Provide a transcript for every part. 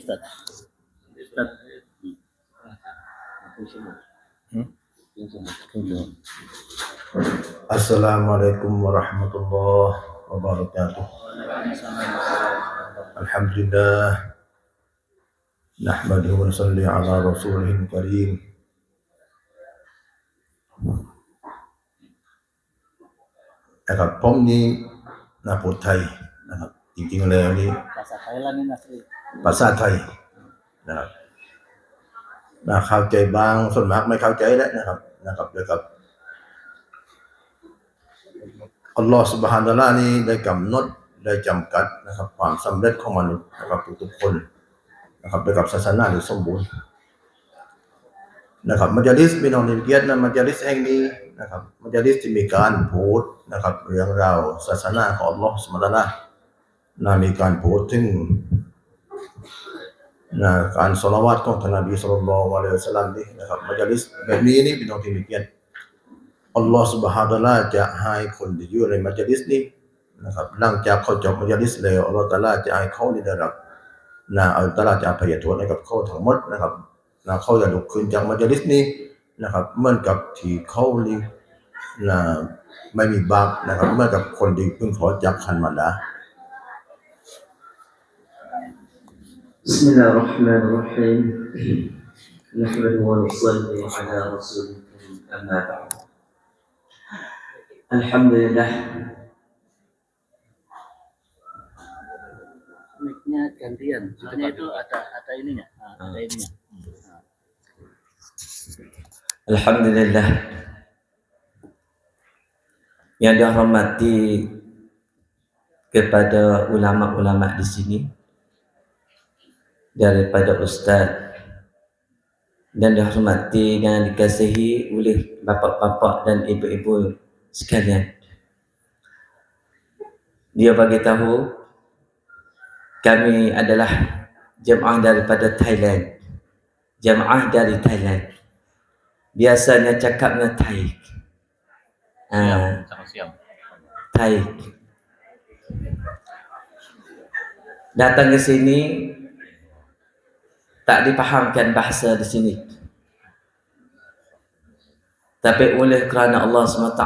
Ustaz. Ustaz. Assalamualaikum warahmatullahi wabarakatuh. Alhamdulillah. Nahmaduhu wa nusalli ala rasulihil karim.นะครับผมนี่พูดไทยนะครับจริงๆแล้วนี่ ภาษาไทยแล้วนี่นะสิ ภาษาไทยนะครับเข้าใจบางส่วนมากไม่เข้าใจแล้วนะครับแล้วกับอัลลอฮฺซุบฮานะฮูวะตะอาลานี่ได้กำหนดได้จำกัดนะครับความสำเร็จของมนุษย์นะครับทุกๆคนนะครับด้วยกับศาสนาที่สมบูรณ์นะครับมัจลิสพี่น้องที่เกียรตินะมัจลิสแห่งนี้นะครับมัจลิสที่มีการพูดนะครับเรื่องราวศาสนาของอัลลอฮฺซุบฮานะฮูวะตะอาลามีการพูดถึงการศอลาวาตของท่านนบีศ็อลลัลลอฮุอะลัยฮิวะซัลลัมนี่นะครับมัจลิสแบบนี้นี่พี่น้องที่มีเกียรติอัลลอฮฺซุบฮานะฮูวะตะอาลาจะให้คนที่อยู่ในมัจลิสนี้นะครับหลังจากเขาจบมัจลิสแล้วอัลลอฮฺตะอาลาจะให้เขาได้รับอัลลอฮฺตะอาลาจะอภัยโทษให้กับเขาทั้งหมดนะครับเขาจะลุกขึ้นจากมัจลิสนี้นะครับเหมือนกับที่เขานี่ไม่มีบาปนะครับเหมือนกับคนที่เพิ่งขอจากคันมารดา بسم الله الرحمن الرحيم نحمده ونصلي على رسول الكريم أما بعد الحمد لله mic-nya gantian. Soalnya itu ada ininya. Ada ininya. Alhamdulillah yang dihormati kepada ulama-ulama di sini daripada ustaz dan dihormati dan dikasihi oleh bapak-bapak dan ibu-ibu sekalian. Dia bagi tahu kami adalah jemaah daripada Thailand. Jemaah dari Thailand. Biasanya cakapnya Thai. Thai. Datang ke sini tak dipahamkan bahasa di sini. Tapi oleh kerana Allah SWT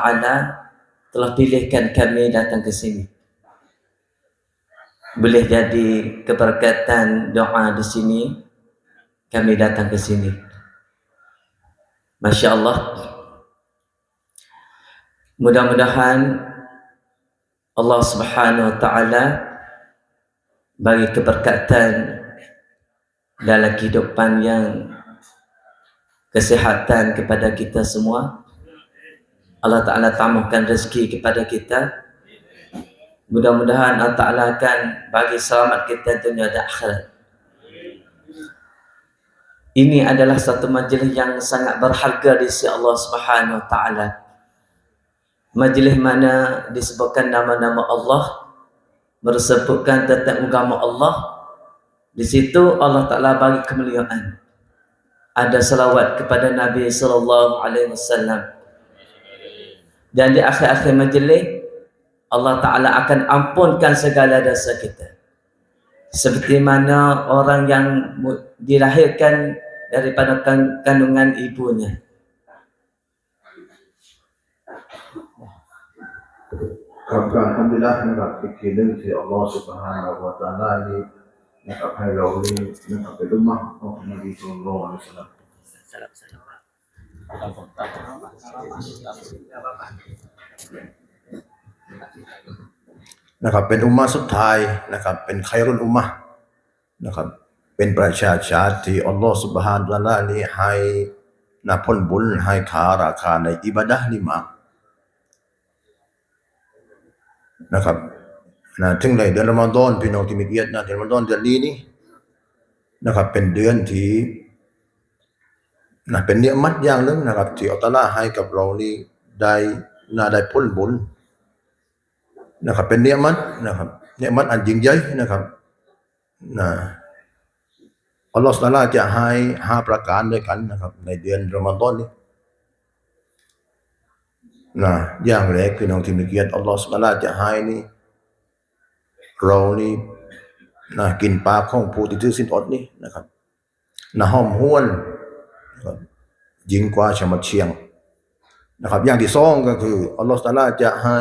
telah pilihkan kami datang ke sini. Boleh jadi keberkatan doa di sini, kami datang ke sini. Masya Allah. Mudah-mudahan Allah Subhanahu Wa Taala bagi keberkatan dalam kehidupan yang kesihatan kepada kita semua. Allah Ta'ala tambahkan rezeki kepada kita. Mudah-mudahan Allah Ta'ala akan bagi selamat kita dunia dan akhirat. Ini adalah satu majlis yang sangat berharga di sisi Allah Subhanahu Wa Ta'ala. Majlis mana disebutkan nama-nama Allah, bersebutkan tentang agama Allah. Di situ Allah Ta'ala bagi kemuliaan. Ada salawat kepada Nabi Sallallahu Alaihi Wasallam. Dan di akhir-akhir majlis Allah Ta'ala akan ampunkan segala dosa kita. Seperti mana orang yang dilahirkan daripada kandungan ibunya. Alhamdulillahนะครับอีกทีนึงที่อัลลอฮฺ سبحانه และ تعالى นี่นะครับให้เรานี่นะครับเป็นอุมมะฮ์ของนบีศ็อลลัลลอฮุอะลัยฮิวะซัลลัมนะครับเป็นอุมมะฮ์สุดท้ายนะครับเป็นไครุลอุมมะฮ์นะครับเป็นประชาชาติที่อัลลอฮฺ سبحانه และ تعالى นี่ให้ผลบุญให้ค่าราคาในอิบาดะห์นี่มากนะครับถึงในเดือนรอมฎอนพี่น้องที่มีเกียรติเดือนรอมฎอนเดือนนี้นี่นะครับเป็นเดือนที่เป็นเนืมัดอย่างนึงนะครับที่อัลเลาะห์ให้กับเรานี่ได้ผลบุญนะครับเป็นเนืมัดนะครับเนืมัดอันยิ่งใหญ่นะครับอัลเลาะห์ซุบฮานะฮูวะตะอาลาจะให้5ประการด้วยกันนะครับในเดือนรอมฎอนนี้อย่างแรกพี่น้องที่มีเกียรติอัลเลาะห์ซุบฮานะฮูวะตะอาลาจะให้นี่เรานี่ กินปลาของผู้ที่ถือศีลอดนี่นะครับหอมห้วนนะครับยิ่งกว่าชะมัดเชียงนะครับอย่างที่สองก็คืออัลลอฮฺตะอาลาจะให้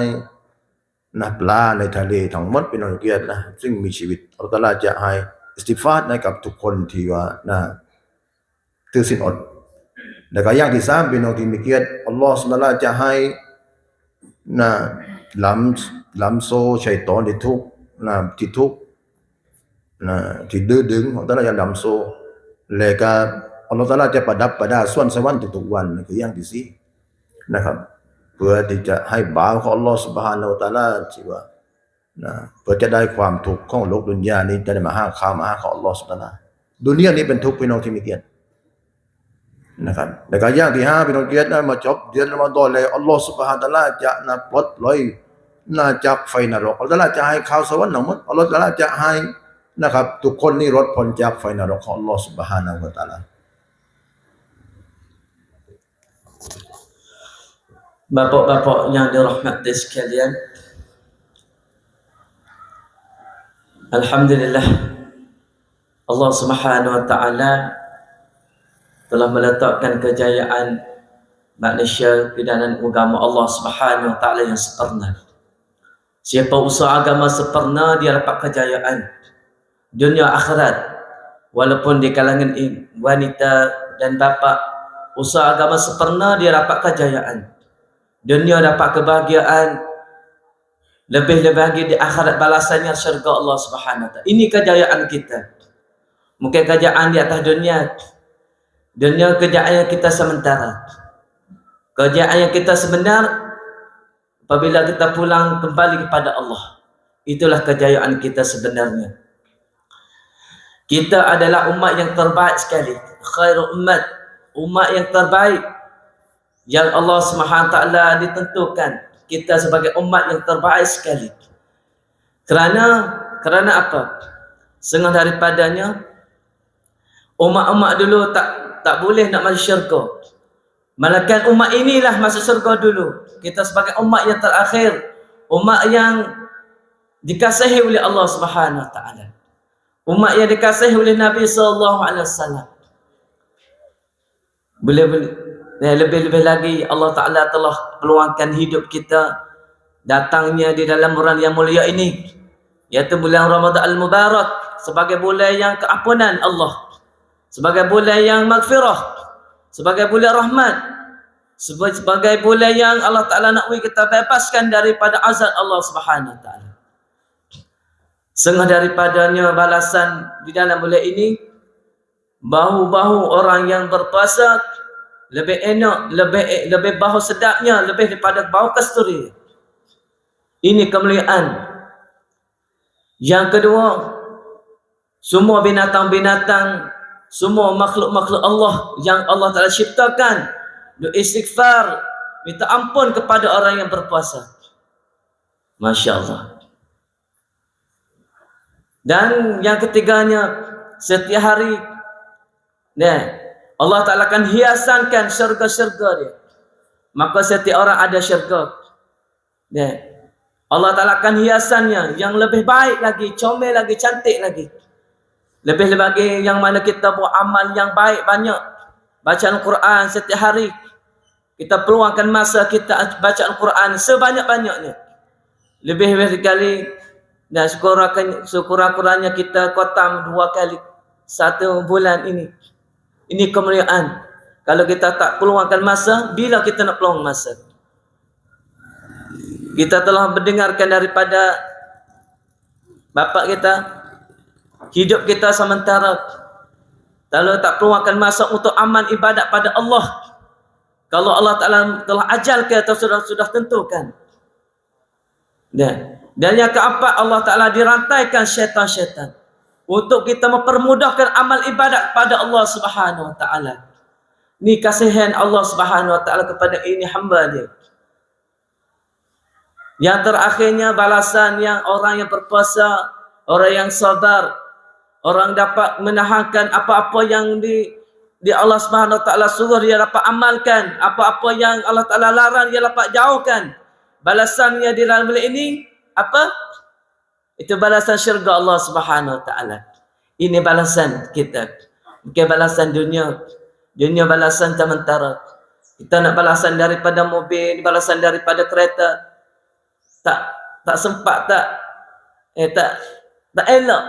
ปลาในทะเลทั้งหมดเป็นอันเกียรติซึ่งมีชีวิตอัลลอฮฺตะอาลาจะให้อิสติฟาดให้กับทุกคนที่ว่าถือศีลอดแล้วก็อย่างที่สามเป็นอันที่มีเกียรติอัลลอฮฺตะอาลาจะให้ลำโซ่ชัยฏอนที่ทุกที่ดื้อดึงของตะอาลาจะลำโซ่แล้วก็อัลลอฮฺตะอาลาจะประดับประดาส่วนสวรรค์ทุกๆวันคืออย่างที่สี่นะครับเพื่อที่จะให้บ่าวของอัลลอฮฺซุบฮานะฮูวะตะอาลาที่ว่าเพื่อจะได้ความทุกข์ของโลกดุนยานี้จะได้มาหาข้าวมาหาของอัลลอฮฺซุบฮานะฮูวะตะอาลาดุนยานี้เป็นทุกข์พี่น้องที่มีเกียรตินะครับแล้วก็อย่างที่ห้าพี่น้องเกียรติมาจบเดือนรอมฎอนเลยอัลลอฮฺซุบฮานะฮูวะตะอาลาจะปลดปล่อยจากไฟนรกอัลลอฮฺตะอาลาจะให้ข้าวสวรรค์ทั้งหมดอัลลอฮฺตะอาลาจะให้นะครับทุกคนนี่รอดพ้นจากไฟนรกของอัลลอฮฺซุบฮานะฮูวะตะอาลาBapak-bapak yang dirahmati sekalian, alhamdulillah Allah Subhanahu wa taala telah meletakkan kejayaan manusia ke dalam agama Allah Subhanahu wa taala yang sempurna. Siapa usaha agama sempurna dia dapat kejayaan dunia akhirat. Walaupun di kalangan wanita dan bapa usaha agama sempurna dia dapat kejayaan. Dunia dapat kebahagiaan, lebih lagi di akhirat balasannya syurga Allah Subhanahu wa taala. Ini kejayaan kita. Mungkin kejayaan di atas dunia kejayaan yang kita sementara. Kejayaan yang kita sebenar apabila kita pulang kembali kepada Allah. Itulah kejayaan kita sebenarnya. Kita adalah umat yang terbaik sekali. Khairul umat yang terbaik yang Allah Subhanahu wa taala ditentukan kita sebagai umat yang terbaik sekali. Kerana apa? Setengah daripadanya umat-umat dulu tak boleh nak masuk syurga. Malaikat umat inilah masuk syurga dulu. Kita sebagai umat yang terakhir, umat yang dikasihi oleh Allah Subhanahu wa taala. Umat yang dikasihi oleh Nabi sallallahu alaihi wasallam. Lebih-lebih lagi Allah Ta'ala telah peluangkan hidup kita datangnya di dalam bulan yang mulia ini, yaitu bulan Ramadan Al-Mubarak, sebagai bulan yang keampunan Allah, sebagai bulan yang maghfirah, sebagai bulan rahmat, sebagai bulan yang Allah Ta'ala nak kita bebaskan daripada azab Allah Subhanahu Wa Ta'ala. Setengah daripadanya balasan di dalam bulan ini, bahu-bahu orang yang berpuasa lebih enak, lebih bau sedapnya, lebih daripada bau kasturi. Ini kemuliaan. Yang kedua, semua binatang-binatang, semua makhluk-makhluk Allah yang Allah Ta'ala ciptakan, istighfar, minta ampun kepada orang yang berpuasa. Masya Allah. Dan yang ketiganya, setiap hari Allah Ta'ala akan hiasankan syurga-syurga dia. Maka setiap orang ada syurga. Allah Ta'ala akan hiasannya yang lebih baik lagi, comel lagi, cantik lagi. Lebih lagi yang mana kita buat amal yang baik banyak. Baca Al-Quran setiap hari. Kita peluangkan masa kita baca Al-Quran sebanyak-banyaknya. Lebih kali dan sekurang-kurangnya kita khatam 2 kali 1 bulan ini. Ini kemuliaan. Kalau kita tak peluangkan masa, bila kita nak peluang masa? Kita telah mendengarkan daripada bapa kita, hidup kita sementara. Kalau tak peluangkan masa untuk amal ibadat pada Allah, kalau Allah Ta'ala telah ajalkan atau sudah tentukan. Dan yang keempat, Allah Ta'ala dirantaikan syaitan-syaitan untuk kita mempermudahkan amal ibadat pada Allah Subhanahu wa taala. Ini kasihan Allah Subhanahu wa taala kepada ini hamba dia. Yang terakhirnya balasan yang orang yang berpuasa, orang yang sabar, orang dapat menahankan apa-apa yang di Allah Subhanahu wa taala suruh dia dapat amalkan, apa-apa yang Allah Taala larang dia dapat jauhkan. Balasannya di dalam bulan ini apa? Itu balasan syurga Allah Subhanahu wa taala. Ini balasan kita. Bukan balasan dunia. Dunia balasan sementara. Kita nak balasan daripada mobil, balasan daripada kereta. Tak sempat, tak elok.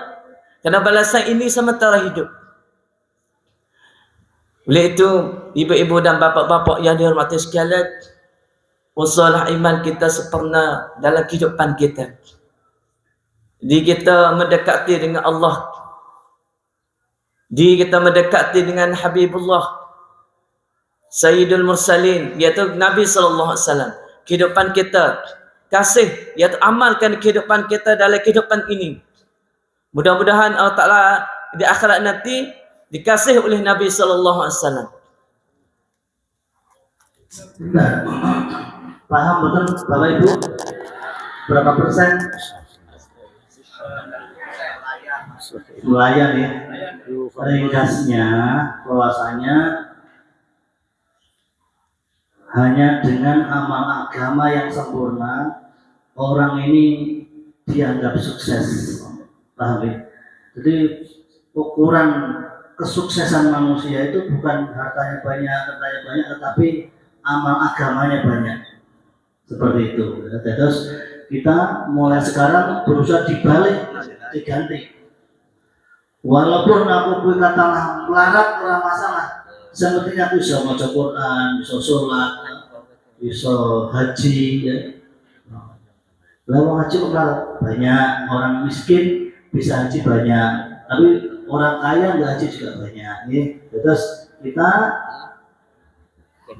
Kerana balasan ini sementara hidup. Oleh itu, ibu-ibu dan bapa-bapa yang dihormati sekalian, usahalah iman kita sempurna dalam kehidupan kita. Jadi kita mendekati dengan Allah. Jadi kita mendekati dengan Habibullah Sayyidul Mursalin, iaitu Nabi SAW. Kehidupan kita kasih, iaitu amalkan kehidupan kita dalam kehidupan ini. Mudah-mudahan Allah Ta'ala di akhirat nanti dikasih oleh Nabi SAW. Paham betul Bapak Ibu? Berapa persen? Nelayan ya. Ringkasnya bahwasanya hanya dengan amal agama yang sempurna orang ini dianggap sukses. Paham ya? Jadi ukuran kesuksesan manusia itu bukan hartanya banyak, tetapi amal agamanya banyak. Seperti itu. Terus kita mulai sekarang berusaha dibalik, diganti. Walaupun aku katalah melarat ora masalah. Sepertinya aku bisa baca Quran, bisa sholat, bisa haji ya. Lalu haji banyak, orang miskin bisa haji banyak, tapi orang kaya nggak haji juga banyak. Ya. Terus kita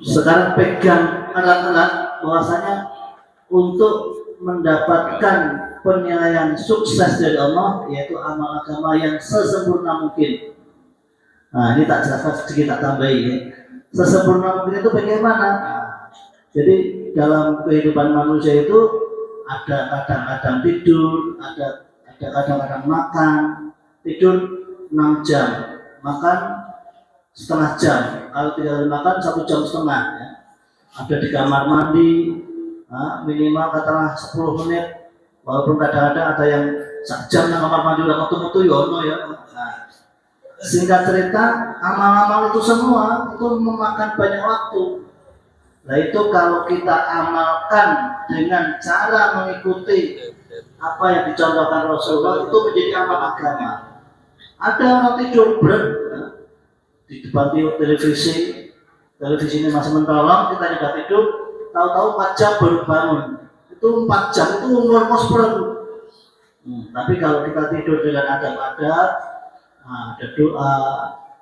sekarang pegang erat-erat bahwasanya untuk mendapatkan penilaian sukses dari Allah, yaitu amal agama yang sesempurna mungkin. Nah, ini tak jelaskan sedikit, tak tambahin ya. Sesempurna mungkin itu bagaimana? Jadi dalam kehidupan manusia itu ada kadang-kadang tidur, ada kadang-kadang makan. Tidur 6 jam, makan setengah jam. Kalau tidak makan 1 jam setengah ya. Ada di kamar mandi, minimal katakanlah 10 menit. Walaupun kadang-kadang ada yang 1 jam yang kamar mandi udah metu-metu yono ya. Singkat cerita, amal-amal itu semua itu memakan banyak waktu. Nah itu kalau kita amalkan dengan cara mengikuti apa yang dicontohkan Rasulullah, itu menjadi amal agama. Ada orang tidur di depan televisi ini masih mentolong, kita juga tidur, tahu-tahu 4 jam baru bangun. Itu 4 jam itu umur kosper. Tapi kalau kita tidur dengan adab-adab, ada doa,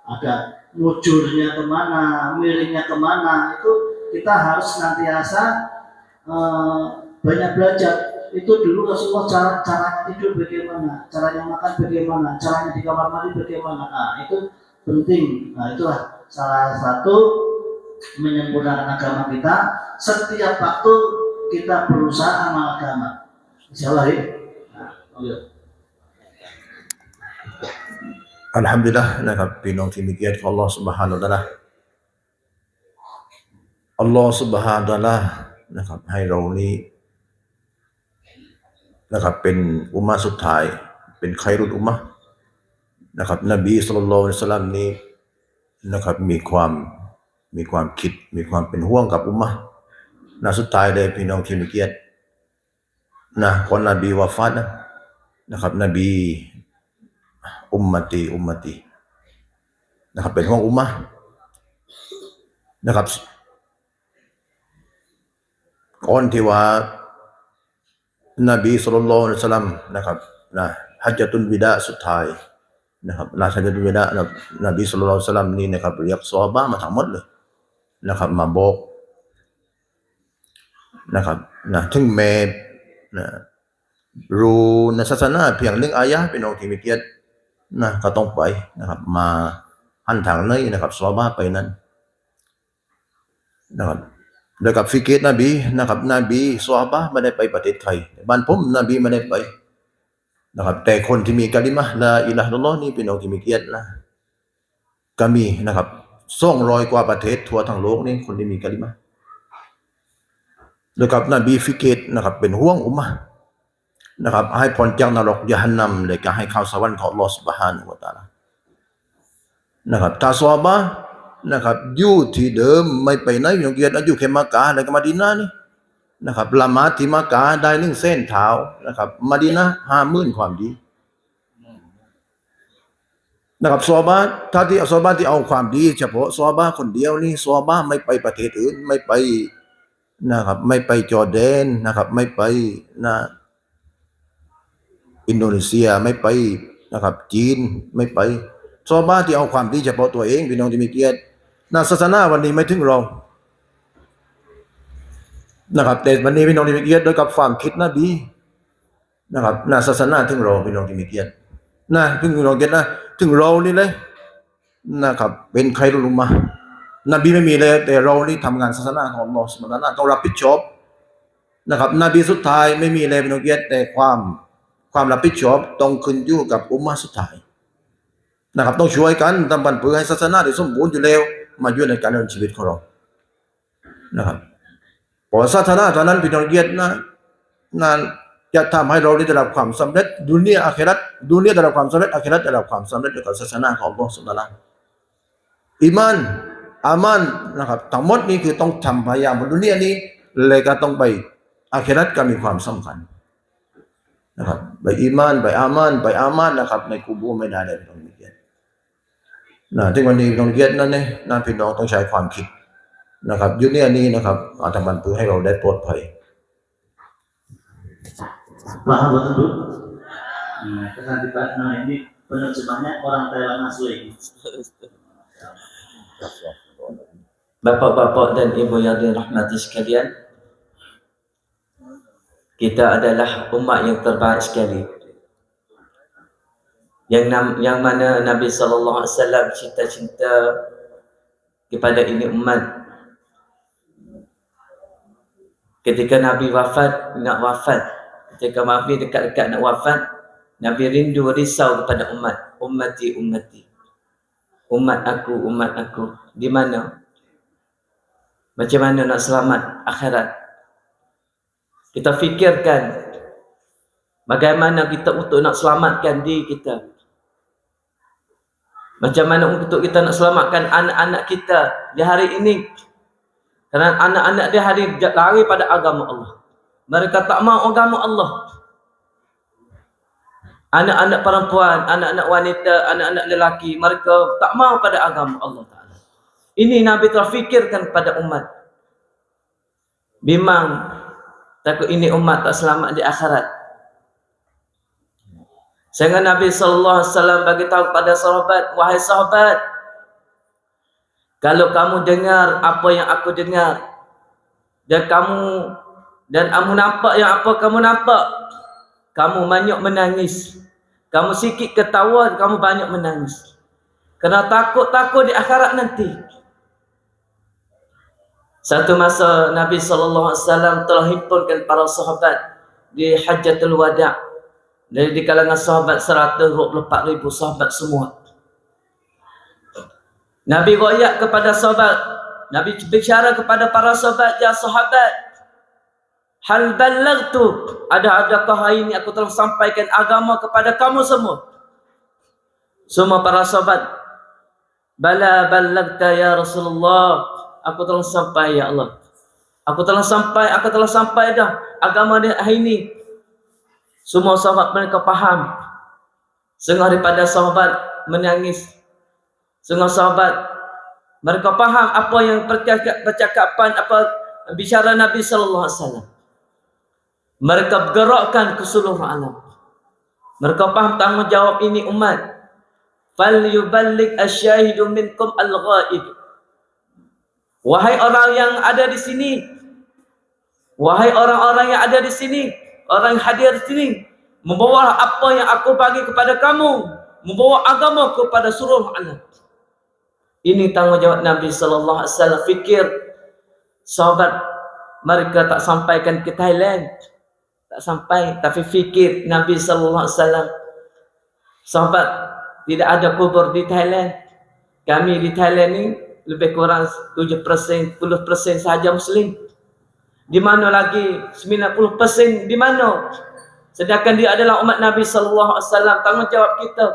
ada mujurnya kemana, miringnya kemana, itu kita harus senantiasa banyak belajar. Itu dulu Rasulullah caranya tidur bagaimana, caranya makan bagaimana, caranya di kamar mandi bagaimana. Nah, itu penting. Nah, itulah salah satu menyempurnakan agama kita. Setiap waktu kita berusaha amal agama. Insyaallah ya. Alhamdulillah นะครับพี่น้องที่มีเกียรติของ Allah Subhanahu wa Ta'ala Allah Subhanahu wa Ta'ala นะครับให้เรานี้นะครับเป็นอุมมะห์สุดท้ายเป็นไครุลอุมมะห์นะครับนบีศ็อลลัลลอฮุอะลัยฮิวะซัลลัมนี้นะครับมีความคิดมีความเป็นห่วงกับอุมมะห์สุดท้ายเลยพี่น้องที่มีเกียรติก่อนนบีวะฟาตนะครับนบีอุมมตินะครับเป็นห่วงอุมมะห์นะครับก่อนที่ว่านบีศ็อลลัลลอฮุอะลัยฮิวะซัลลัมนะครับฮัจญะตุลวิดาสุดท้ายนะครับฮัจญะตุลวิดานบีศ็อลลัลลอฮุอะลัยฮิวะซัลลัมนี่นะครับเรียกซอฮาบะห์มาทั้งหมดเลยนะครับมาบอกนะครับถึงแม้รู้ในศาสนาเพียง1อายะห์พี่น้องที่มีเกียรติก็ต้องไปนะครับมาหันทางไหนนะครับซอฮาบะห์ไปนั้นนะครับแล้วกับฟิกห์นบีนะครับนบีซอฮาบะห์ไม่ได้ไปประเทศไทยบ้านผมนบีไม่ได้ไปนะครับแต่คนที่มีกะลิมะห์ลาอิลาฮะอิลลัลลอฮ์นี่พี่น้องที่มีเกียรติก็มีนะครับ200 กว่าประเทศทั่วทั้งโลกนี่คนที่มีกะลิมะห์แล้วกับนบีฟิกห์นะครับเป็นห่วงอุมมะห์ นะครับให้พ้นจากนรกยะฮันนัมและก็ให้เข้าสวรรค์ของอัลเลาะห์ซุบฮานะฮูวะตะอาลานะครับถ้าซอฮาบะห์นะครับอยู่ที่เดิมไม่ไปไหนอย่างเดียวอยู่แค่มักกะฮ์และก็มะดีนะห์นี่นะครับละหมาดที่มักกะฮ์ได้1 เส้นเท้านะครับมะดีนะห์50,000ความดีนะครับซอฮาบะห์ถ้าที่ซอฮาบะห์ที่เอาความดีเฉพาะซอฮาบะห์คนเดียวนี่ซอฮาบะห์ไม่ไปประเทศอื่นไม่ไปนะครับไม่ไปจอร์แดนนะครับไม่ไปอินโดนีเซียไม่ไปนะครับจีนไม่ไปซอฮาบะห์ที่เอาความดีเฉพาะตัวเองพี่น้องที่มีเกียรติศาสนาวันนี้ไม่ถึงเรานะครับแต่วันนี้พี่น้องที่มีเกียรติโดยกับความคิดนบีนะครับศาสนาถึงเราพี่น้องที่มีเกียรติถึงพี่น้องเกียรติถึงเรานี่เลยนะครับเป็นใครรู้มานบีไม่มีเลยแต่เรานี่ทำงานศาสนาของอัลเลาะห์ซุบฮานะฮูวะตะอาลาต้องรับผิดชอบนะครับนบีสุดท้ายไม่มีเลยพี่น้องเกียรติแต่ความรับผิดชอบต้องขึ้นอยู่กับอุมมะห์สุดท้ายนะครับต้องช่วยกันทำบันเพื่อให้ศาสนาได้สมบูรณ์อยู่แล้วมาอยู่ในการดำเนินชีวิตของเรานะครับเพราะศาสนาเท่านั้นพี่น้องเกียรติจะทำให้เราได้รับความสำเร็จดุนยาอาคิเราะห์ดุนยาได้รับความสำเร็จอาคิเราะห์ได้รับความสำเร็จกับศาสนาของอัลเลาะห์ซุบฮานะฮูวะตะอาลาอีมานอามานนะครับทั้งหมดนี้คือต้องทำพยายามบนดุนยานี้และก็ต้องไปอาคิเราะห์ก็มีความสำคัญนะครับไปอีมานไปอามานนะครับในกุโบร์ไม่ได้เลยพี่น้องเกียรติถึงวันนี้พี่น้องเกียรตินั่นเนี่ยพี่น้องต้องใช้ความคิดนะครับยุคนี้นะครับอาทำมันเพื่อให้เราได้ปลอดภัย Paham betul Bu? Nah, kesan Pak, ini penerjemahnya orang Thailand asli. Bapak-bapak dan ibu yang dirahmati sekalian, kita adalah umat yang terbaik sekali. Yang mana Nabi sallallahu alaihi wasallam cinta kepada ini umat. Ketika Nabi nak wafat, ketika Nabi dekat-dekat nak wafat, Nabi rindu risau kepada umat. Ummati, umat aku. Di mana? Macam mana nak selamat akhirat? Kita fikirkan bagaimana kita untuk nak selamatkan diri kita. Macam mana untuk kita nak selamatkan anak-anak kita di hari ini. Kerana anak-anak di hari lari pada agama Allah. Mereka tak mau agama Allah. Anak-anak perempuan, anak-anak wanita, anak-anak lelaki, mereka tak mau pada agama Allah Ta'ala. Ini Nabi telah fikirkan kepada umat. Bimbang, takut ini umat tak selamat di akhirat. Sehingga Nabi SAW bagi tahu kepada sahabat, wahai sahabat, kalau kamu dengar apa yang aku dengar, dan kamu nampak yang apa kamu nampak, kamu banyak menangis, kamu sikit ketawa, kamu banyak menangis, kerana takut di akhirat nanti. Satu masa Nabi SAW telah himpunkan para sahabat di Hajjatul Wada'. Dari di kalangan sahabat 124,000 sahabat semua. Nabi royak kepada sahabat, Nabi bicara kepada para sahabat, ya sahabat, hal ballagtu, adakah hari ini aku telah sampaikan agama kepada kamu semua? Semua para sahabat, bala ballagta ya Rasulullah, aku telah sampai ya Allah. Aku telah sampai dah agama dia hari ini. Semua sahabat mereka faham. Setengah daripada sahabat menangis. Setengah sahabat mereka faham apa yang percakapan, apa bicara Nabi sallallahu alaihi wasallam. Mereka bergerakkan ke seluruh alam. Mereka faham tanggungjawab ini umat. Fal yuballigh asy-syahidu minkum al-ghaib. Wahai orang yang ada di sini, wahai orang-orang yang ada di sini, orang yang hadir di sini, membawa apa yang aku bagi kepada kamu, membawa agama kepada seluruh alam. Ini tanggungjawab Nabi sallallahu alaihi wasallam. Fikir sahabat mereka tak sampaikan ke Thailand, tak sampai, tapi fikir Nabi sallallahu alaihi wasallam. Sahabat tidak ada kubur di Thailand. Kami di Thailand ni lebih kurang 7%, 10% sahaja Muslim. Di mana lagi 90% di mana? Sedangkan dia adalah umat Nabi sallallahu alaihi wasallam. Tanggungjawab kita.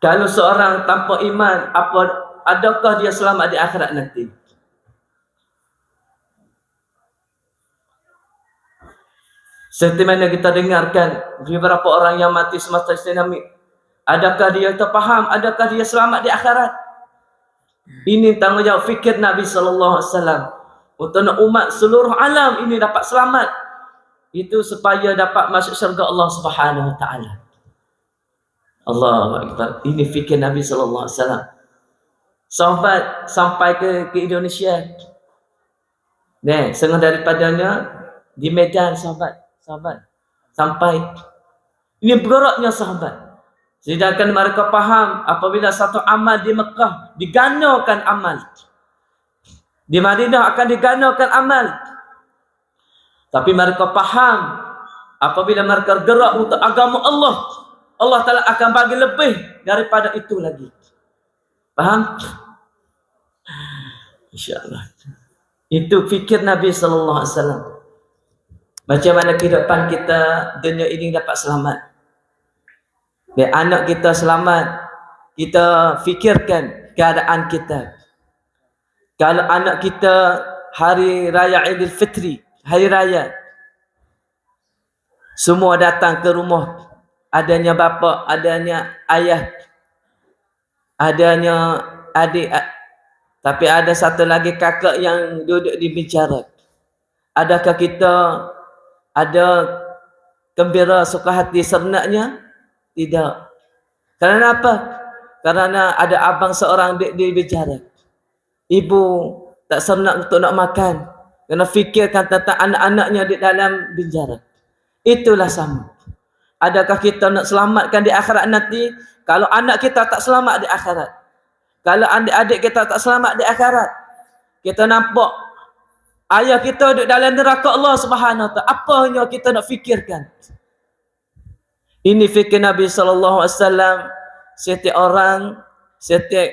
Kalau seorang tanpa iman, adakah dia selamat di akhirat nanti? Seperti mana kita dengarkan beberapa orang yang mati semasa tsunami, adakah dia terfaham? Adakah dia selamat di akhirat? Ini tanggungjawab fikir Nabi sallallahu alaihi wasallam untuk umat seluruh alam ini dapat selamat. Itu supaya dapat masuk syurga Allah Subhanahu wa taala. Allahu akbar. Ini fikir Nabi sallallahu alaihi wasallam. Sahabat sampai ke Indonesia. Setengah daripadanya di Medan sahabat sampai. Ini bergeraknya sahabat. Sedangkan mereka faham apabila satu amal di Mekah diganakan amal, di Madinah akan diganakan amal. Tapi mereka faham apabila mereka gerak untuk agama Allah, Allah Ta'ala akan bagi lebih daripada itu lagi. Faham? InsyaAllah. Itu fikir Nabi sallallahu alaihi wasallam. Macam mana kehidupan kita dunia ini dapat selamat. Biar anak kita selamat, kita fikirkan keadaan kita. Kalau anak kita hari raya Idul Fitri, hari raya, semua datang ke rumah, adanya bapa, adanya ayah, adanya adik, tapi ada satu lagi kakak yang duduk dibicara. Adakah kita ada gembira, suka hati sernaknya? Tidak. Kerana apa? Kerana ada abang seorang dibicara. Ibu tak serenak untuk nak makan. Kerana fikirkan tentang anak-anaknya di dalam penjara. Itulah sama. Adakah kita nak selamatkan di akhirat nanti? Kalau anak kita tak selamat di akhirat, kalau adik-adik kita tak selamat di akhirat, kita nampak ayah kita duduk dalam neraka Allah Subhanahu wa taala, apa yang kita nak fikirkan? Ini fikir Nabi sallallahu alaihi wasallam. Setiap orang, setiap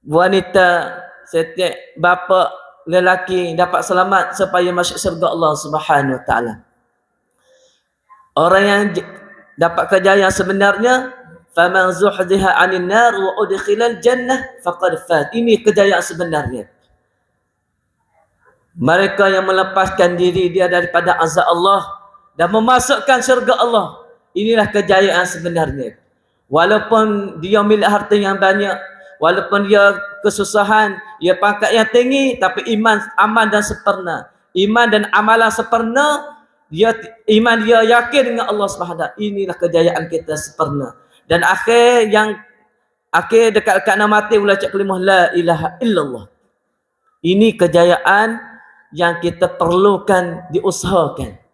wanita, setiap bapa lelaki dapat selamat supaya masuk syurga Allah Subhanahu wa taala. Orang yang dapat kejayaan sebenarnya, faman zuhziha 'anil nar wa udkhilal jannah faqad fat. Ini kejayaan sebenarnya. Mereka yang melepaskan diri dia daripada azab Allah dan memasukkan syurga Allah. Inilah kejayaan sebenarnya. Walaupun dia milik harta yang banyak, walaupun dia kesusahan, dia pangkat yang tinggi, tapi iman, aman dan sempurna. Iman dan amalan sempurna, iman dia yakin dengan Allah Subhanahu. Inilah kejayaan kita sempurna. Dan akhir dekat nak mati boleh cakap kalimah la ilaha illallah. Ini kejayaan yang kita perlukan diusahakan.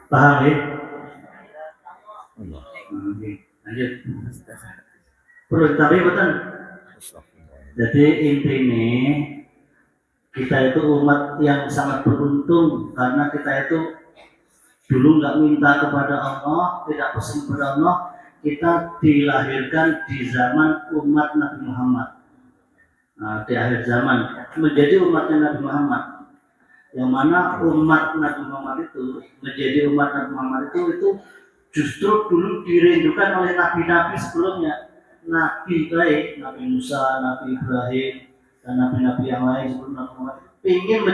Paham ya? Lanjut. Perlu tapi betul. Jadi intinya kita itu umat yang sangat beruntung karena kita itu dulu nggak minta kepada Allah, tidak pesan kepada Allah, kita dilahirkan di zaman umat Nabi Muhammad. Nah, di akhir zaman menjadi umatnya Nabi Muhammad. Yang mana umat Nabi Muhammad itu menjadi umat Nabi Muhammad itu justru dulu dirindukan oleh nabi-nabi sebelumnya. Nabi baik, Nabi Musa, Nabi Ibrahim, dan nabi-nabi yang lain sebelum Nabi Muhammad ingin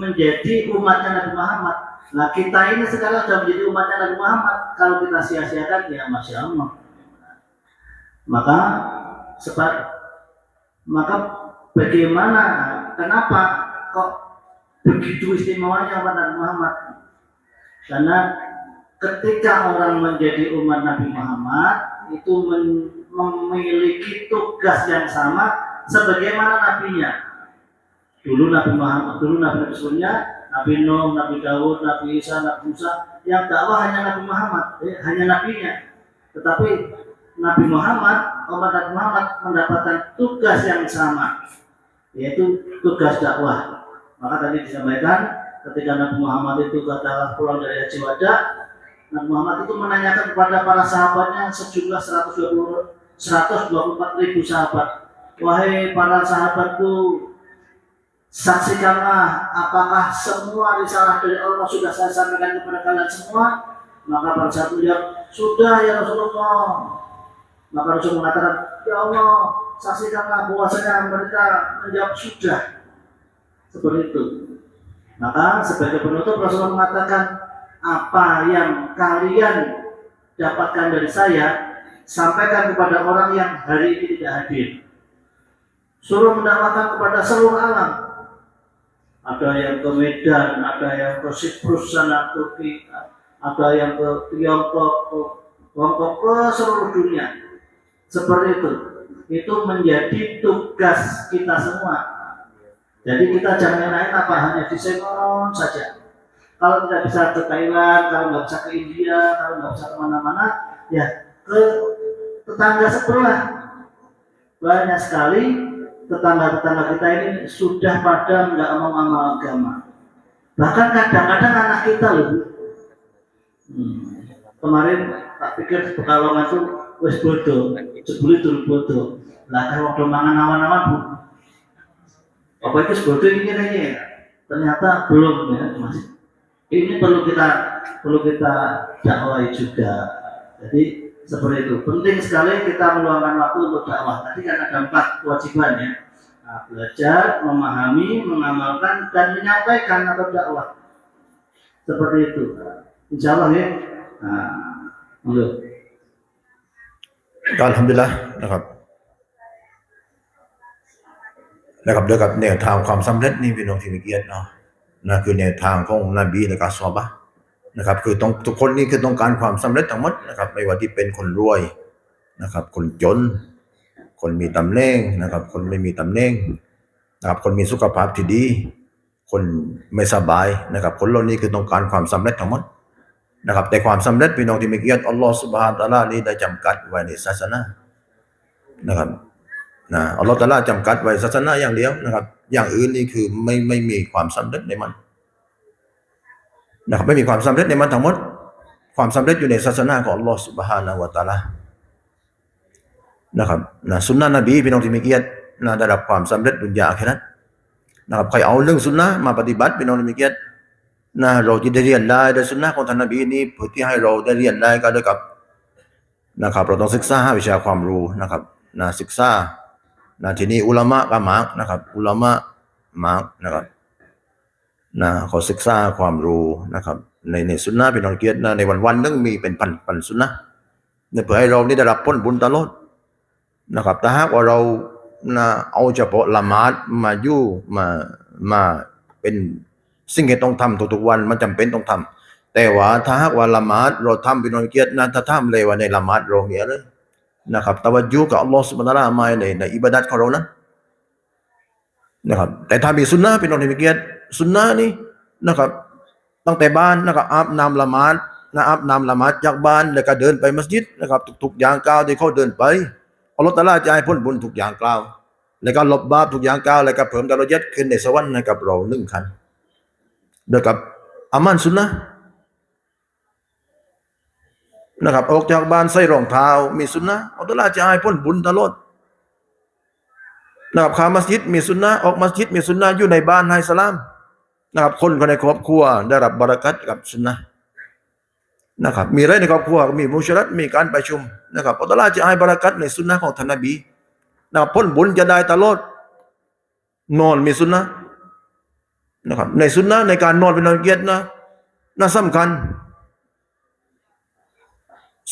menjadi umatnya Nabi Muhammad. Nah kita ini sekarang sudah menjadi umatnya Nabi Muhammad. Kalau kita sia-siakan, ya Masya Allah. Maka bagaimana, kenapa kok begitu istimewanya umat Nabi Muhammad? Karena ketika orang menjadi umat Nabi Muhammad itu memiliki tugas yang sama sebagaimana nabinya. Dulu Nabi Muhammad, dulu Nabi sebelumnya, Nabi Nuh, Nabi Daud, Nabi Isa, Nabi Musa, yang dakwah hanya Nabi Muhammad, hanya nabinya. Tetapi Nabi Muhammad, umat Nabi Muhammad mendapatkan tugas yang sama, yaitu tugas dakwah. Maka tadi disampaikan ketika Nabi Muhammad itu katalah pulang dari Haji Wada, Nabi Muhammad itu menanyakan kepada para sahabatnya sejumlah 124.000 sahabat. wahai para sahabatku, saksikanlah apakah semua risalah dari Allah sudah saya sampaikan kepada kalian semua. Maka para sahabat menjawab, sudah ya Rasulullah. Maka Rasul mengatakan, ya Allah, saksikanlah bahwasanya mereka menjawab sudah. Seperti itu. Maka sebagai penutup Rasulullah mengatakan, apa yang kalian dapatkan dari saya, sampaikan kepada orang yang hari ini tidak hadir. Suruh mendakwakan kepada seluruh alam. Ada yang ke Medan, ada yang ke Siprus sana, Turki, ada yang ke Tiongkok, ke Hongkong, ke seluruh dunia. Seperti itu. Itu menjadi tugas kita semua. Jadi kita jangan main apa hanya di Sengon saja. Kalau tidak bisa ke Thailand, kalau nggak bisa ke India, kalau nggak bisa kemana-mana, ya ke tetangga sebelah. Banyak sekali tetangga-tetangga kita ini sudah pada nggak mau amal agama. Bahkan kadang-kadang anak kita loh. Kemarin tak pikir Pekalongan itu wes bodoh, sebelum itu bodoh. Lah kalau udah mangan awan-awan bu, apa itu bodoh ini ya? Ternyata belum ya mas. Ini perlu kita dakwai juga. Jadi seperti itu. Penting sekali kita meluangkan waktu untuk dakwah. Tadi kan ada 4 kewajiban ya. Nah, belajar, memahami, mengamalkan, dan menyampaikan atau dakwah. Seperti itu. Insya Allah ya. Nah, Alhamdulillah นะครับเกี่ยวกับแนวทางความสำเร็จนี่พี่น้องที่มีเกียรติเนาะนั่นคือแนวทางของนบีและก็ซอฮาบะห์นะครับคือต้องทุกคนนี่คือต้องการความสำเร็จทั้งหมดนะครับไม่ว่าที่เป็นคนรวยนะครับคนจนคนมีตำแหน่งนะครับคนไม่มีตำแหน่งนะครับคนมีสุขภาพที่ดีคนไม่สบายนะครับคนเหล่านี้คือต้องการความสำเร็จทั้งหมดนะครับแต่ความสำเร็จพี่น้องที่มีเกียรติอัลลอฮฺซุบฮานะฮูวะตะอาลานี้ได้จำกัดไว้ในศาสนานะครับอัลลอฮฺตะอาลาจำกัดไว้ศาสนาอย่างเดียวนะครับอย่างอื่นนี่คือไม่มีความสำเร็จในมันนะครับไม่มีความสำเร็จในมันทั้งหมดความสำเร็จอยู่ในศาสนาของอัลลอฮฺซุบฮานะฮูวะตะอาลานะครับสุนนะนบีพี่น้องที่มีเกียรติได้รับความสำเร็จดุนยาอาคิเราะห์นะครับใครเอาเรื่องสุนนะมาปฏิบัติพี่น้องที่มีเกียรติเราจะได้เรียนได้โดยสุนนะของท่านนบีนี้เพื่อที่ให้เราได้เรียนได้ก็ด้วยกับนะครับเราต้องศึกษาวิชาความรู้นะครับศึกษาทีนี้อุลามะก็มากนะครับอุลามะมากนะครับเขาศึกษาความรู้นะครับในสุนนะพี่น้องเกียรติในวันนึงมีเป็นพันสุนนะเพื่อให้เราได้รับผลบุญตลอดนะครับถ้าหากว่าเราเอาเฉพาะละหมาดมาอยู่มาเป็นสิ่งที่ต้องทำทุกๆวันมันจำเป็นต้องทำแต่ว่าถ้าหากว่าละหมาดเราทำพี่น้องเกียรติถ้าทำเลยว่าในละหมาดเรามีอะไรนะครับตะวัจญุกับอัลลอฮฺซุบฮานะฮูวะตะอาลามาในอิบาดัตของเรานั้นนะครับแต่ถ้ามีสุนนะพี่น้องที่มีเกียรติสุนนะนี่นะครับตั้งแต่บ้านนะครับอาบน้ำละหมาดอาบน้ำละหมาดจากบ้านแล้วก็เดินไปมัสยิดนะครับทุกๆอย่างก้าวที่เขาเดินไปอัลลอฮฺตะอาลาจะให้ผลบุญทุกอย่างก้าวแล้วก็ลบบาปทุกอย่างก้าวแล้วก็เพิ่มดารอญัตขึ้นในสวรรค์ให้กับเรา1 ขั้นด้วยกับอามันสุนนะนะครับออกจากบ้านใส่รองเท้ามีสุนนะอัลลอฮฺจะให้ผลบุญตลอดนะครับเข้ามัสยิดมีสุนนะออกมัสยิดมีสุนนะอยู่ในบ้านให้สลามนะครับคนในครอบครัวได้รับบารอกัตกับสุนนะนะครับมีอะไรในครอบครัวมีมุชรัตมีการประชุมนะครับอัลลอฮฺจะให้บารอกัตในสุนนะของท่านนบีนะครับผลบุญจะได้ตลอดนอนมีสุนนะนะครับในสุนนะในการนอนเป็นนอนเกียรตินะสำคัญ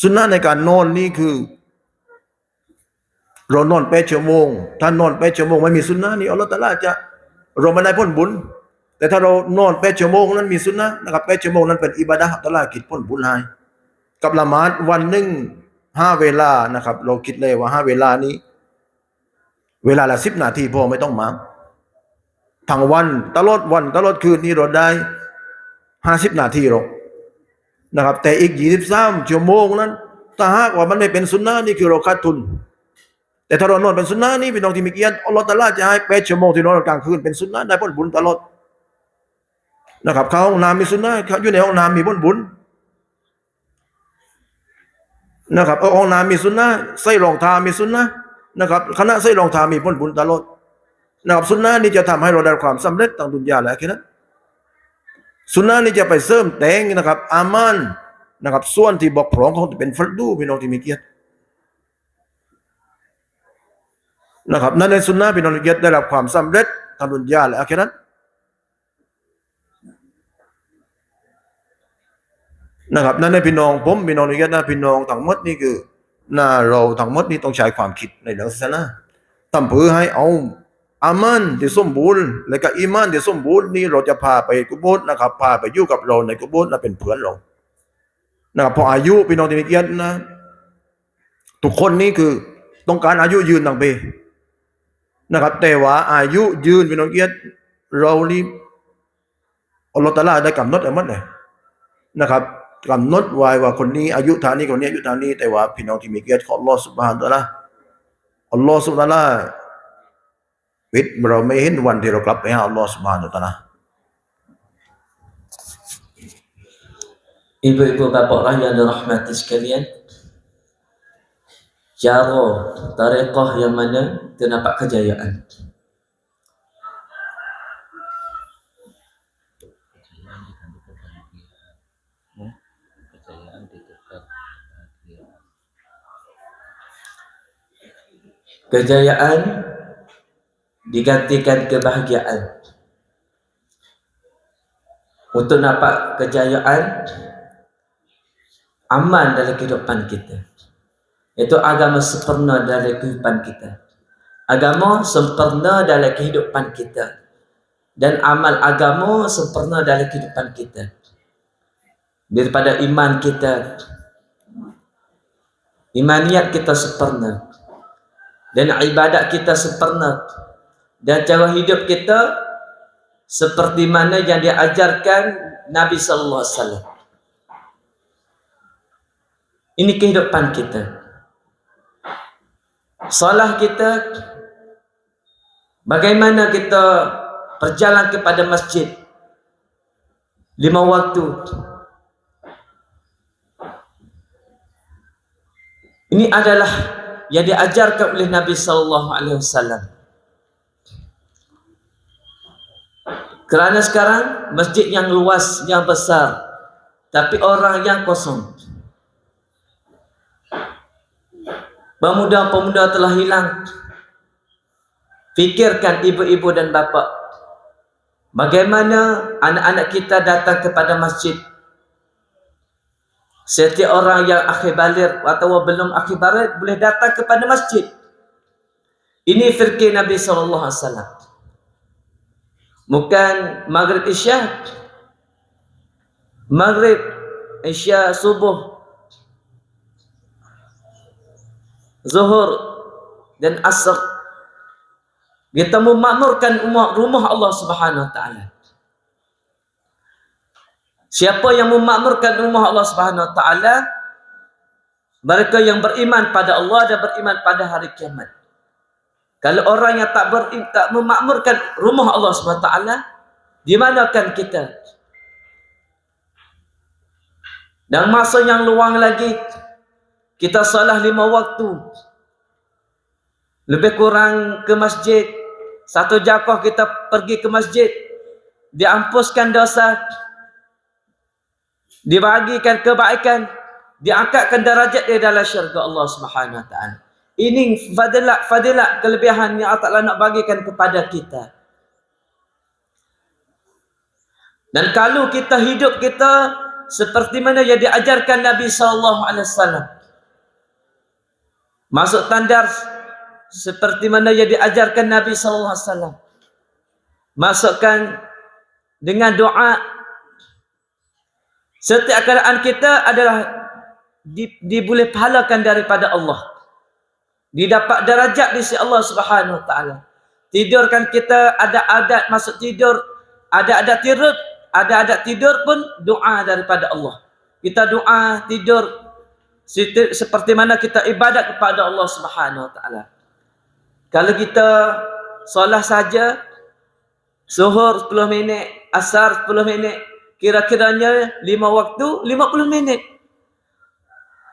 สุนนะในการนอนนี่คือเรานอน8 ชั่วโมงถ้านอน8 ชั่วโมงไม่มีสุนนะนี่อัลลอฮฺตะอาลาจะเราไม่ได้ผลบุญแต่ถ้าเรานอน8 ชั่วโมงนั้นมีสุนนะนะครับ8 ชั่วโมงนั้นเป็นอิบาดะห์ตะอาลาคิดผลบุญให้กับละหมาดวันหนึ่ง5 เวลานะครับเราคิดเลยว่า5 เวลานี้เวลาละ10 นาทีพอไม่ต้องมากทั้งวันตลอดคืนนี้เราได้50 นาทีหรอกนะครับแต่อีก23 ชั่วโมงนั้นถ้าหากว่ามันไม่เป็นสุนนะนี่คือเราขาดทุนแต่ถ้าเรานอนเป็นสุนนะนี่พี่น้องที่มีเกียรติอัลลอฮฺตะอาลาจะให้8 ชั่วโมงที่นอนกลางคืนเป็นสุนนะได้ผลบุญตลอดนะครับเข้าห้องน้ำมีสุนนะอยู่ในห้องน้ำมีผลบุญนะครับห้องน้ำมีสุนนะใส่รองเท้ามีสุนนะ นะครับคณะใส่รองทามีผลบุญตลอดนะครับสุนนะนี่จะทำให้เราได้ความสำเร็จทางดุนยาและอาคิเราะห์สุนนะนี่จะไปเสริมแต่งนะครับอามานนะครับส่วนที่บกพร่องของที่เป็นฟัรดูพี่น้องที่มีเกียรตินะครับนั่นในสุนนะพี่น้องที่มีเกียรติได้รับความสำเร็จทางดุนยาและอาคิเราะห์นะครับนั่นในพี่น้องผมพี่น้องที่มีเกียรตินะพี่น้องทั้งหมดนี่คือเราทั้งหมดนี่ต้องใช้ความคิดในเรื่องศาสนาทำเพื่อให้เอาอามันที่สมบูรณ์และก็อีมานที่สมบูรณ์นี่เราจะพาไปกุโบสนะครับพาไปอยู่กับเราในกุโบสและเป็นเพื่อนเรานะครับพออายุพี่น้องที่มีเกียรตินะทุกคนนี่คือต้องการอายุยืนต่างไปนะครับแต่ว่าอายุยืนพี่น้องเกียรติเรานี่อัลลอฮฺตะอาลาได้กำหนดเอาหมดเลยนะครับกำหนดไว้ว่าคนนี้อายุเท่านี้คนนี้อายุเท่านี้แต่ว่าพี่น้องที่มีเกียรติของอัลลอฮฺซุบฮานะฮูวะตะอาลาอัลลอฮฺซุบฮานะฮูวะตะอาลาปิดเราไม่เห็นวันที่เรากลับไปหาอัลลอฮฺซุบฮานะฮูวะตะอาลา Ibu-ibu bapak yang dirahmati sekalian, cara tariqah yang mana terdapat kejayaan. Kejayaan digantikan kebahagiaan. Untuk dapat kejayaan, aman dalam kehidupan kita. Itu agama sempurna dalam kehidupan kita. Agama sempurna dalam kehidupan kita. Dan amal agama sempurna dalam kehidupan kita. Daripada iman kita, imaniat kita sempurna. Dan ibadat kita sempurna. Dan cara hidup kita seperti mana yang diajarkan Nabi sallallahu alaihi wasallam. Ini kehidupan kita. Salah kita, bagaimana kita berjalan kepada masjid 5 waktu. Ini adalah yang diajarkan oleh Nabi sallallahu alaihi wasallam. Kerana sekarang masjid yang luas, yang besar, tapi orang yang kosong. Pemuda-pemuda telah hilang. Fikirkan ibu-ibu dan bapa, bagaimana anak-anak kita datang kepada masjid. Setiap orang yang akhir baligh atau belum akhir baligh boleh datang kepada masjid. Ini fikir Nabi sallallahu alaihi wasallam. Bukan maghrib isya, maghrib isya subuh, zuhur dan asar. Kita memakmurkan rumah Allah Subhanahu wa taala. Siapa yang memakmurkan rumah Allah Subhanahu wa taala? Mereka yang beriman pada Allah dan beriman pada hari kiamat. Kalau orang yang tak memakmurkan rumah Allah Subhanahu wa taala, di manakan kita? Dan masa yang luang lagi, kita salah 5 waktu. Lebih kurang ke masjid, 1 jakah kita pergi ke masjid, diampuskan dosa, dibagikan kebaikan, diangkatkan darajat di dalam syurga Allah Subhanahu wa taala. Ini fadilat kelebihan yang Allah Ta'ala nak bagikan kepada kita. Dan kalau kita hidup kita seperti mana yang diajarkan Nabi sallallahu alaihi wasallam, masuk tandar seperti mana yang diajarkan Nabi sallallahu alaihi wasallam, masukkan dengan doa, setiap keadaan kita adalah diboleh pahalakan daripada Allah, didapat darajat di sisi Allah Subhanahu wa taala. Tidurkan kita ada adat masuk tidur, ada adat tidur, ada adat tidur pun doa daripada Allah. Kita doa tidur seperti mana kita ibadat kepada Allah Subhanahu wa taala. Kalau kita solat saja, zuhur 10 minit, asar 10 minit, kira-kiranya 5 waktu 50 minit.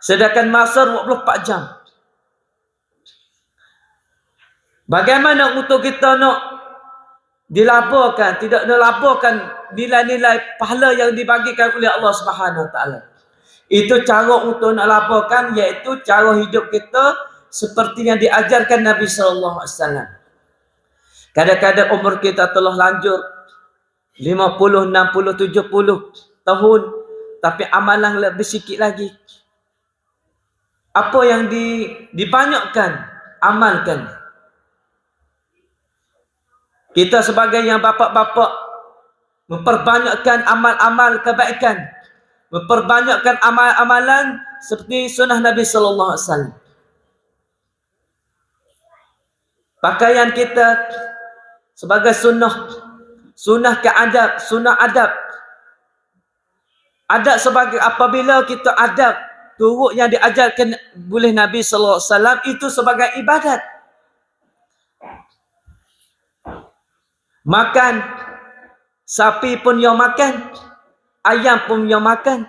Sedangkan masa 24 jam. Bagaimana untuk kita nak dilaporkan, tidak dilaporkan nilai-nilai pahala yang dibagikan oleh Allah Subhanahu Wa Taala. Itu cara untuk nak laporkan, iaitu cara hidup kita seperti yang diajarkan Nabi sallallahu alaihi wasallam. Kadang-kadang umur kita telah lanjut 50, 60, 70 tahun, tapi amalan lebih sikit lagi. Apa yang dibanyakkan, amalkan. Kita sebagai yang bapa-bapa memperbanyakkan amal-amal kebaikan, memperbanyakkan amal-amalan seperti sunnah Nabi sallallahu alaihi wasallam. Pakaian kita sebagai sunnah keadab, sunnah adab. Adab sebagai apabila kita adab turut yang diajarkan oleh Nabi sallallahu alaihi wasallam itu sebagai ibadat. Makan, sapi pun yang makan, ayam pun yang makan.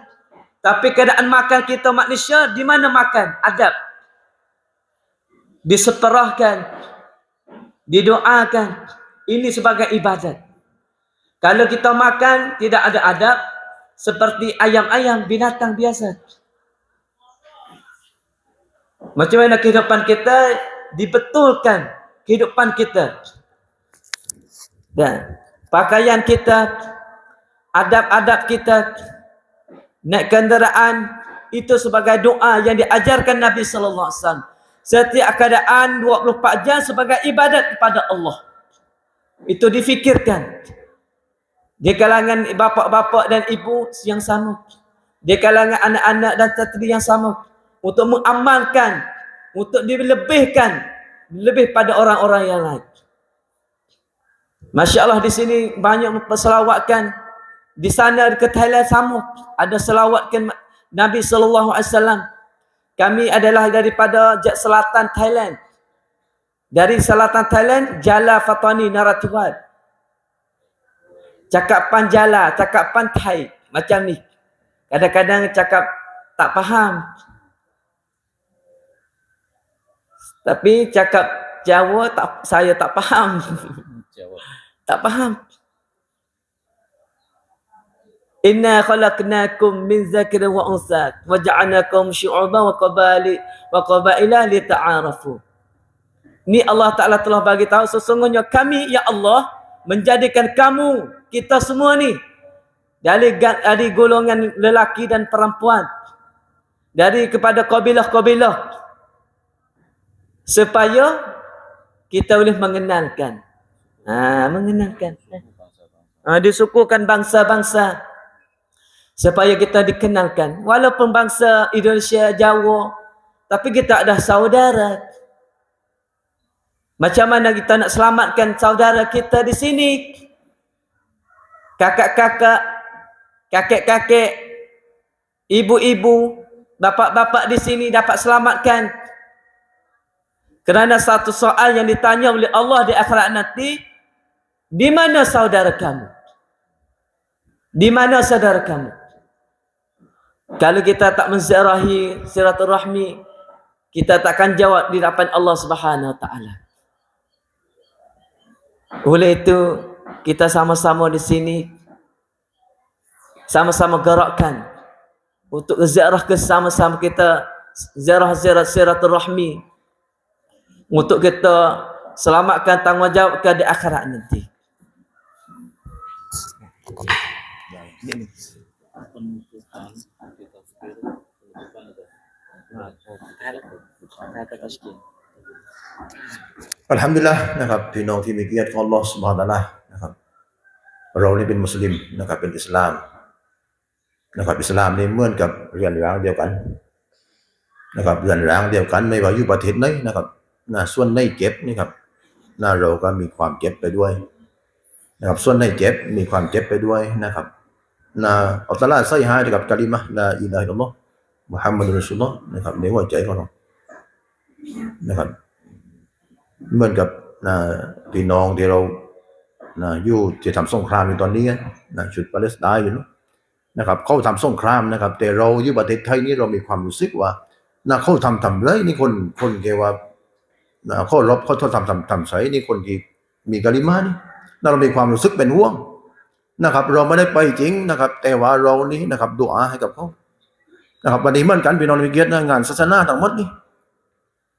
Tapi keadaan makan kita manusia, di mana makan? Adab. Diseperahkan, didoakan. Ini sebagai ibadat. Kalau kita makan tidak ada adab, seperti ayam-ayam, binatang biasa. Macam mana kehidupan kita dibetulkan, kehidupan kita. Dan pakaian kita, adab-adab kita, naik kenderaan, itu sebagai doa yang diajarkan Nabi sallallahu alaihi wasallam. Setiap keadaan 24 jam sebagai ibadat kepada Allah. Itu difikirkan. Di kalangan bapa-bapa dan ibu yang sama. Di kalangan anak-anak dan tantri yang sama. Untuk mengamalkan, untuk dilebihkan, lebih pada orang-orang yang lain. Masya Allah, di sini banyak memperselawatkan. Di sana ke Thailand sama, ada selawatkan Nabi sallallahu alaihi wasallam. Kami adalah daripada selatan Thailand. Dari selatan Thailand, Jala Fatani Naratuat. Cakapan Jala, cakapan Thai macam ni. Kadang-kadang cakap tak faham. Tapi cakap Jawa saya tak faham. Tak faham. Inna khalaqnakum min dzakarin wa untha wa ja'alnakum syu'uban wa qabaila lita'arafu. Ni Allah Ta'ala telah bagi tahu sesungguhnya kami ya Allah menjadikan kamu, kita semua ni dari golongan lelaki dan perempuan, dari kepada kabilah-kabilah, supaya kita boleh mengenalkan. Disukukan bangsa-bangsa supaya kita dikenalkan. Walaupun bangsa Indonesia, Jawa, tapi kita ada saudara. Macam mana kita nak selamatkan saudara kita di sini? Kakak-kakak, kakek-kakek, ibu-ibu, bapak-bapak di sini dapat selamatkan. Kerana satu soal yang ditanya oleh Allah di akhirat nanti, di mana saudara kamu? Di mana saudara kamu? Kalau kita tak menziarahi silaturahmi, kita takkan jawab di hadapan Allah Subhanahu Wa Taala. Oleh itu, kita sama-sama di sini, sama-sama gerakkan untuk ziarah ke sama-sama kita, ziarah silaturahmi, untuk kita selamatkan tanggungjawab di akhirat nanti. Alhamdulillah นะครับพี่น้องที่มีเกียรติของอัลเลาะห์ซุบฮานะฮูวะตะอาลานะครับเรานี่เป็นมุสลิมนะครับเป็นอิสลามนะครับอิสลามนี่เหมือนกับเรือนร่างเดียวกันนะครับเรือนร่างเดียวกันไม่ว่าอยู่ประเทศไหนนะครับส่วนไหนเจ็บนี่ครับเราก็มีความเจ็บไปด้วยนะครับส่วนไหนเจ็บมีความเจ็บไปด้วยนะครับอัลลอฮ์ใส่ให้กับกะลิมะห์ลาอิลาฮะอิลลัลลอฮ์มุฮัมมัดุรรอซูลุลลอฮ์นะครับในหัวใจของเรานะครับเหมือนกับพี่น้องที่เราอยู่ที่ทำสงครามอยู่ตอนนี้ชุดปาเลสไตน์อยู่นะครับเขาทำสงครามนะครับแต่เราอยู่ประเทศไทยนี่เรามีความรู้สึกว่าเขาทำไรนี่คนแกว่า เคารพเขาทำใสนี่คนที่มีกะลิมานี่เรามีความรู้สึกเป็นห่วงนะครับเราไม่ได้ไปจริงนะครับแต่ว่าเรานี่นะครับดุอาให้กับเขานะครับวันนี้เหมือนกันพี่น้องมีเกียรตินะงานศาสนาทั้งหมดนี่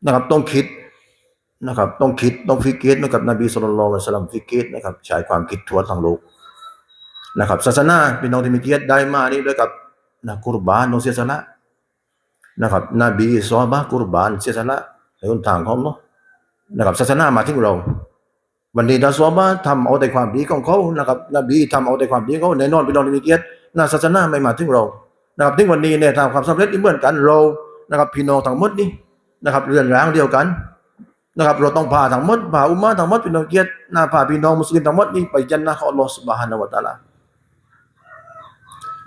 นะครับต้องคิดนะครับต้องฟิกเกตนะครับนบีศ็อลลัลลอฮุอะลัยฮิวะซัลลัมฟิกเกตนะครับใช้ความคิดทั่วทั้งโลกนะครับศาสนาพี่น้องที่มีเกียรติได้มานี่ด้วยกับกุรบานต้องเสียสละนะครับนบีซอฮาบะห์กุรบานเสียสละในหนทางของอัลเลาะห์นะครับศาสนามาถึงเราวันนี้ถ้าซอฮาบะห์ทำเอาแต่ความดีของเขานะครับนบีทำเอาแต่ความดีของเขาแน่นอนพี่น้องที่มีเกียรติศาสนาไม่มาถึงเรานะครับถึงวันนี้เนี่ยทางความสำเร็จเหมือนกันเรานะครับพี่น้องทั้งหมดนี่นะครับเรือนร่างเดียวกันนะครับเราต้องพาทั้งหมดพาอุมมะห์ทั้งหมดพี่น้องเกียรติพาพี่น้องมุสลิมทั้งหมดนี่ไปญันนะห์ของอัลเลาะห์ซุบฮานะฮูวะตะอาลา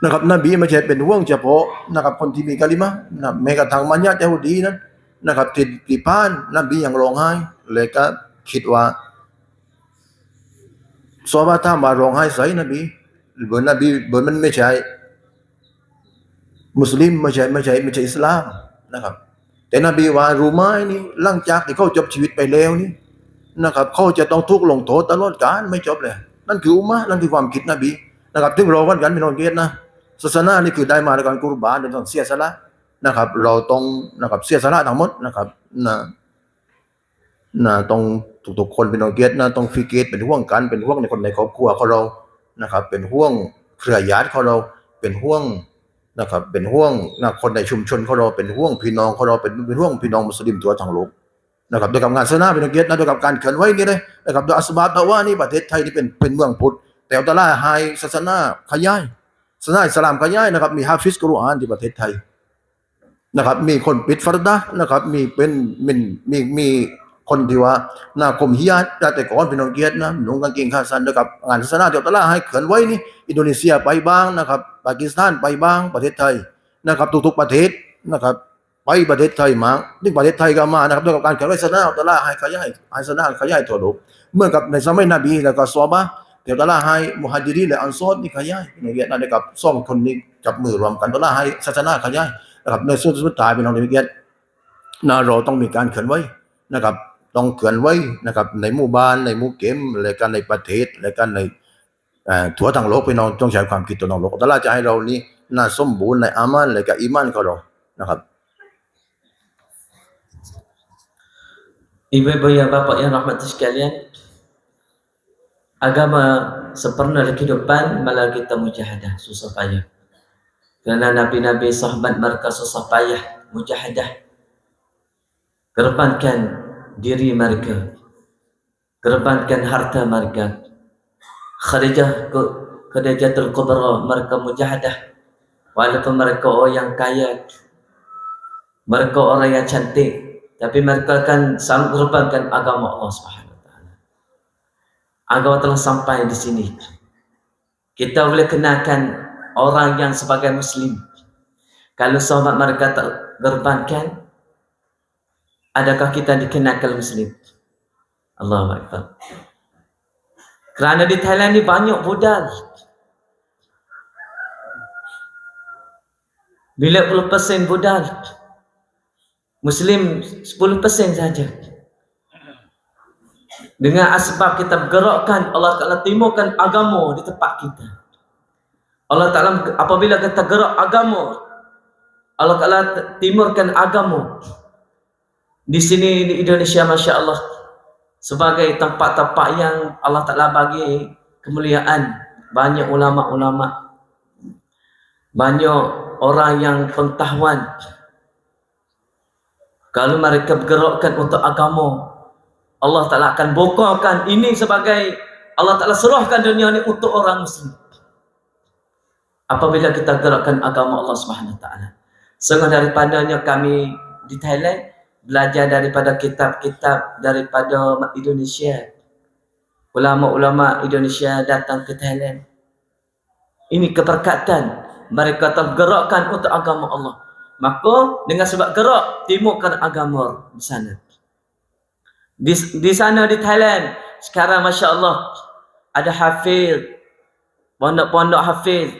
นะครับนบีไม่ใช่เป็นห่วงเฉพาะนะครับคนที่มีกะลิมะห์นะแม้กระทั่งมัญญะยะฮูดีนั้นนะครับที่ผ่านนบียังร้องไห้เลยก็คิดว่าซอฮาบะห์ถามว่าร้องไห้ใส่นบีเบอร์มันไม่ใช่มุสลิมไม่ใช่อิสลามนะครับแต่นบีว่ารู้ไหมนี่หลังจากที่เขาจบชีวิตไปแล้วนี่นะครับเขาจะต้องถูกลงโทษตลอดกาลไม่จบเลยนั่นคืออุมมะห์นั่นคือความคิดนบีนะครับถึงเราวันกันพี่น้องเกียรตินะศาสนานี่คือได้มาในการกุรบานต้องเสียสละนะครับเราต้องนะครับเสียสละทั้งหมดนะครับต้องทุกคนเป็นน้องเกียรตินะต้องฟิกเกตเป็นห่วงกันเป็นห่วงในคนในครอบครัวของเรานะครับเป็นห่วงเครือญาติของเราเป็นห่วงนะครับเป็นห่วงคนในชุมชนของเราเป็นห่วงพี่น้องของเราเป็นห่วงพี่น้องมุสลิมทั่วทั้งโลกนะครับด้วยกับงานศาสนาเป็นน้องเกียรตินะด้วยกับการเคลื่อนไหวนี่เลยนะครับด้วยอัสบาบดะวะนี่ประเทศไทยนี่เป็นเมืองพุทธแต่อัลลอฮ์ให้ศาสนาขยายศาสนาอิสลามขยายนะครับมีฮาฟิซกุรอานที่ประเทศไทยนะครับมีคนปิดฟัรดะห์นะครับมีคนที่ว่าคมฮิญาตแต่ก่อนเป็นน้องเกียรตินะหนุ่งกางเกงขาสั้นนะครับงานศาสนาที่อัลลอฮ์ให้เคลื่อนไหวนี่อินโดนีเซียไปบ้างนะครับปากีสถานไปบ้างประเทศไทยนะครับทุกๆประเทศนะครับไปประเทศไทยมาถึงประเทศไทยก็มานะครับด้วยกับการเคลื่อนไหวศาสนาอัลลอฮ์ให้ขยายศาสนาขยายทั่วโลกเมื่อกับในสมัยนบีแล้วก็ซอฮาบะห์ที่อัลลอฮ์ให้มุฮัจญิรีนและอันซอรนี่ขยายน้องเกียรตินะนะครับสองคนนี้จับมือรวมกันอัลลอฮ์ให้ศาสนาขยายนะครับในสุดท้ายเป็นน้องเกียรติเราต้องมีการเคลื่อนไหวนะครับต้องเคลื่อนไหวนะครับในหมู่บ้านในหมู่เกมและกันในประเทศและกันในทั่วทั้งโลกพี่น้องต้องใช้ความคิดตัวน้องโลกอัลเลาะห์จะให้เรานี่สมบูรณ์ในอามันและก็อีมานของเรานะครับ Ibu-ibu ya bapak yang rahmati sekalian, agama sempurna dalam kehidupan malah kita mujahadah, susah payah. Kerana nabi-nabi sahabat mereka susah payah mujahadah, kedepankan diri mereka, kedepankan harta mereka. Khadijatul Kubra mereka mujahadah, walaupun mereka orang yang kaya, mereka orang yang cantik, tapi mereka akan sanggup korbankan agama Allah Subhanahu Wa Taala. Agama telah sampai di sini. Kita boleh kenakan orang yang sebagai Muslim. Kalau sahabat mereka tak korbankan, adakah kita dikenakan Muslim? Allahu Akbar. Kerana di Thailand ni banyak budal. Bila 10% budal, Muslim 10% saja. Dengan asbab kita bergerakkan, Allah Ta'ala timurkan agama di tempat kita. Allah Ta'ala apabila kita gerak agama, Allah Ta'ala timurkan agama. Di sini di Indonesia, Masya Allah, sebagai tempat-tempat yang Allah Ta'ala bagi kemuliaan. Banyak ulama-ulama, banyak orang yang pengetahuan. Kalau mereka bergerakkan untuk agama, Allah Ta'ala akan bukakan ini sebagai Allah Ta'ala serahkan dunia ini untuk orang Muslim. Apabila kita gerakkan agama Allah Subhanahu Wa Ta'ala. Sungguh daripadanya kami di Thailand belajar daripada kitab-kitab daripada Indonesia. Ulama-ulama Indonesia datang ke Thailand. Ini keberkatan. Mereka tergerakkan untuk agama Allah. Maka dengan sebab gerak timurkan agama di sana. Di sana di Thailand sekarang Masya Allah ada hafiz, pondok-pondok hafiz,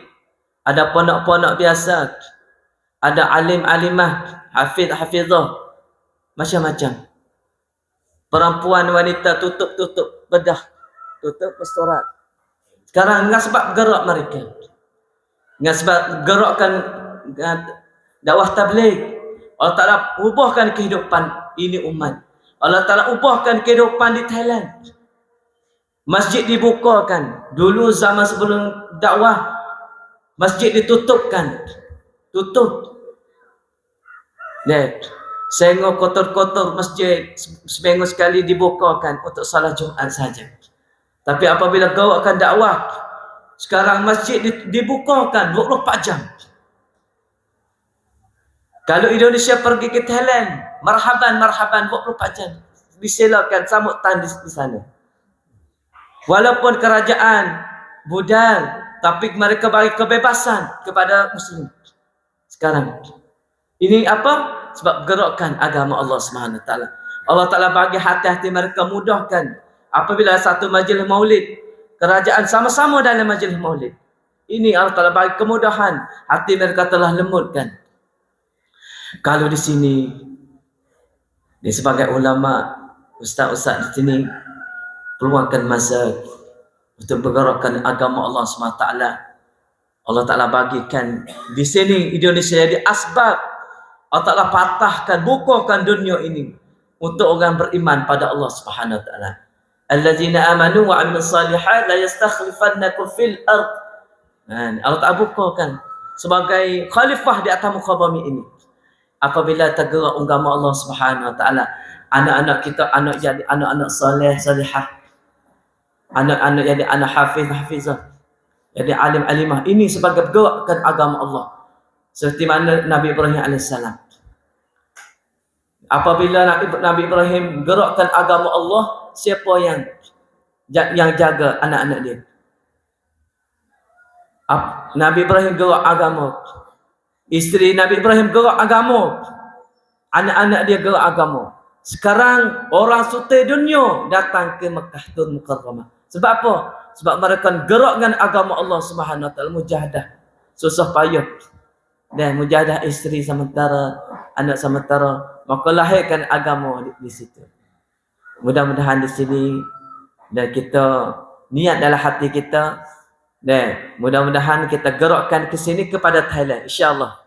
ada pondok-pondok biasa, ada alim-alimah, hafiz-hafizah, macam-macam. Perempuan wanita tutup bedah, tutup restoran. Sekarang dengan sebab gerak mereka, dengan sebab gerakkan dakwah tabligh, Allah Ta'ala ubahkan kehidupan ini umat. Allah Ta'ala ubahkan kehidupan di Thailand. Masjid dibukakan. Dulu zaman sebelum dakwah, masjid ditutupkan. Tutup. Sengok kotor-kotor masjid, seminggu sekali dibukakan untuk salat Jumaat saja. Tapi apabila kau akan dakwah, sekarang masjid dibukakan 24 jam. Kalau Indonesia pergi ke Thailand, marhaban 24 jam. Disilakan sambutan di sana. Walaupun kerajaan budal, tapi mereka bagi kebebasan kepada Muslim. Sekarang ini apa? Sebab gerakan agama Allah Subhanahu Wa Taala. Allah Taala bagi hati-hati mereka, mudahkan. Apabila satu majlis maulid, kerajaan sama-sama dalam majlis maulid. Ini Allah Taala bagi kemudahan, hati mereka telah lembutkan. Kalau di sini, dia sebagai ulama, ustaz-ustaz di sini peluangkan masa untuk bergerakkan agama Allah SWT. Allah Ta'ala bagikan di sini Indonesia jadi asbab. Allah Ta'ala patahkan, bukakan dunia ini untuk orang beriman pada Allah Subhanahu Wa Ta'ala. Allazina amanu wa amilus salihat la yastakhlifannakum fil ard. Allah Ta'ala bukakan sebagai khalifah di atas muka bumi ini. Apabila tergerak agama Allah Subhanahu Wa Ta'ala, anak-anak kita jadi anak-anak soleh salihah, anak-anak jadi anak hafizah, jadi alim-alimah. Ini sebagai gerakkan agama Allah. Seperti mana Nabi Ibrahim alaihissalam. Apabila Nabi Ibrahim gerakkan agama Allah, siapa yang jaga anak-anak dia? Nabi Ibrahim gerak agama. Isteri Nabi Ibrahim gerak agama. Anak-anak dia gerak agama. Sekarang orang sutai dunia datang ke Mekah Tun Mukarramah. Sebab apa? Sebab mereka gerak dengan agama Allah Subhanahu Wa Taala, mujahadah, susah payah. Dan mujahadah isteri sementara, anak sementara, maka lahirkan agama di situ. Mudah-mudahan di sini dan kita niat dalam hati kita, dan mudah-mudahan kita gerakkan ke sini kepada Thailand, insya-Allah.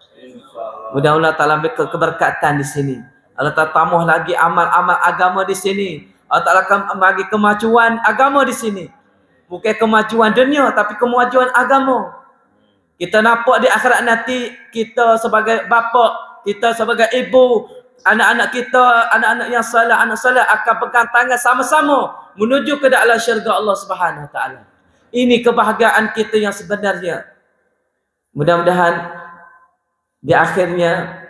Mudah-mudahan Taala beri keberkatan di sini. Allah Ta'ala tambah lagi amal-amal agama di sini. Allah Ta'ala akan bagi kemajuan agama di sini. Bukan kemajuan dunia, tapi kemajuan agama. Kita nampak di akhirat nanti, kita sebagai bapa, kita sebagai ibu, anak-anak kita, anak-anak yang saleh, anak saleh akan pegang tangan sama-sama menuju ke dalam syurga Allah Subhanahu Wa Taala. Ini kebahagiaan kita yang sebenarnya. Mudah-mudahan di akhirnya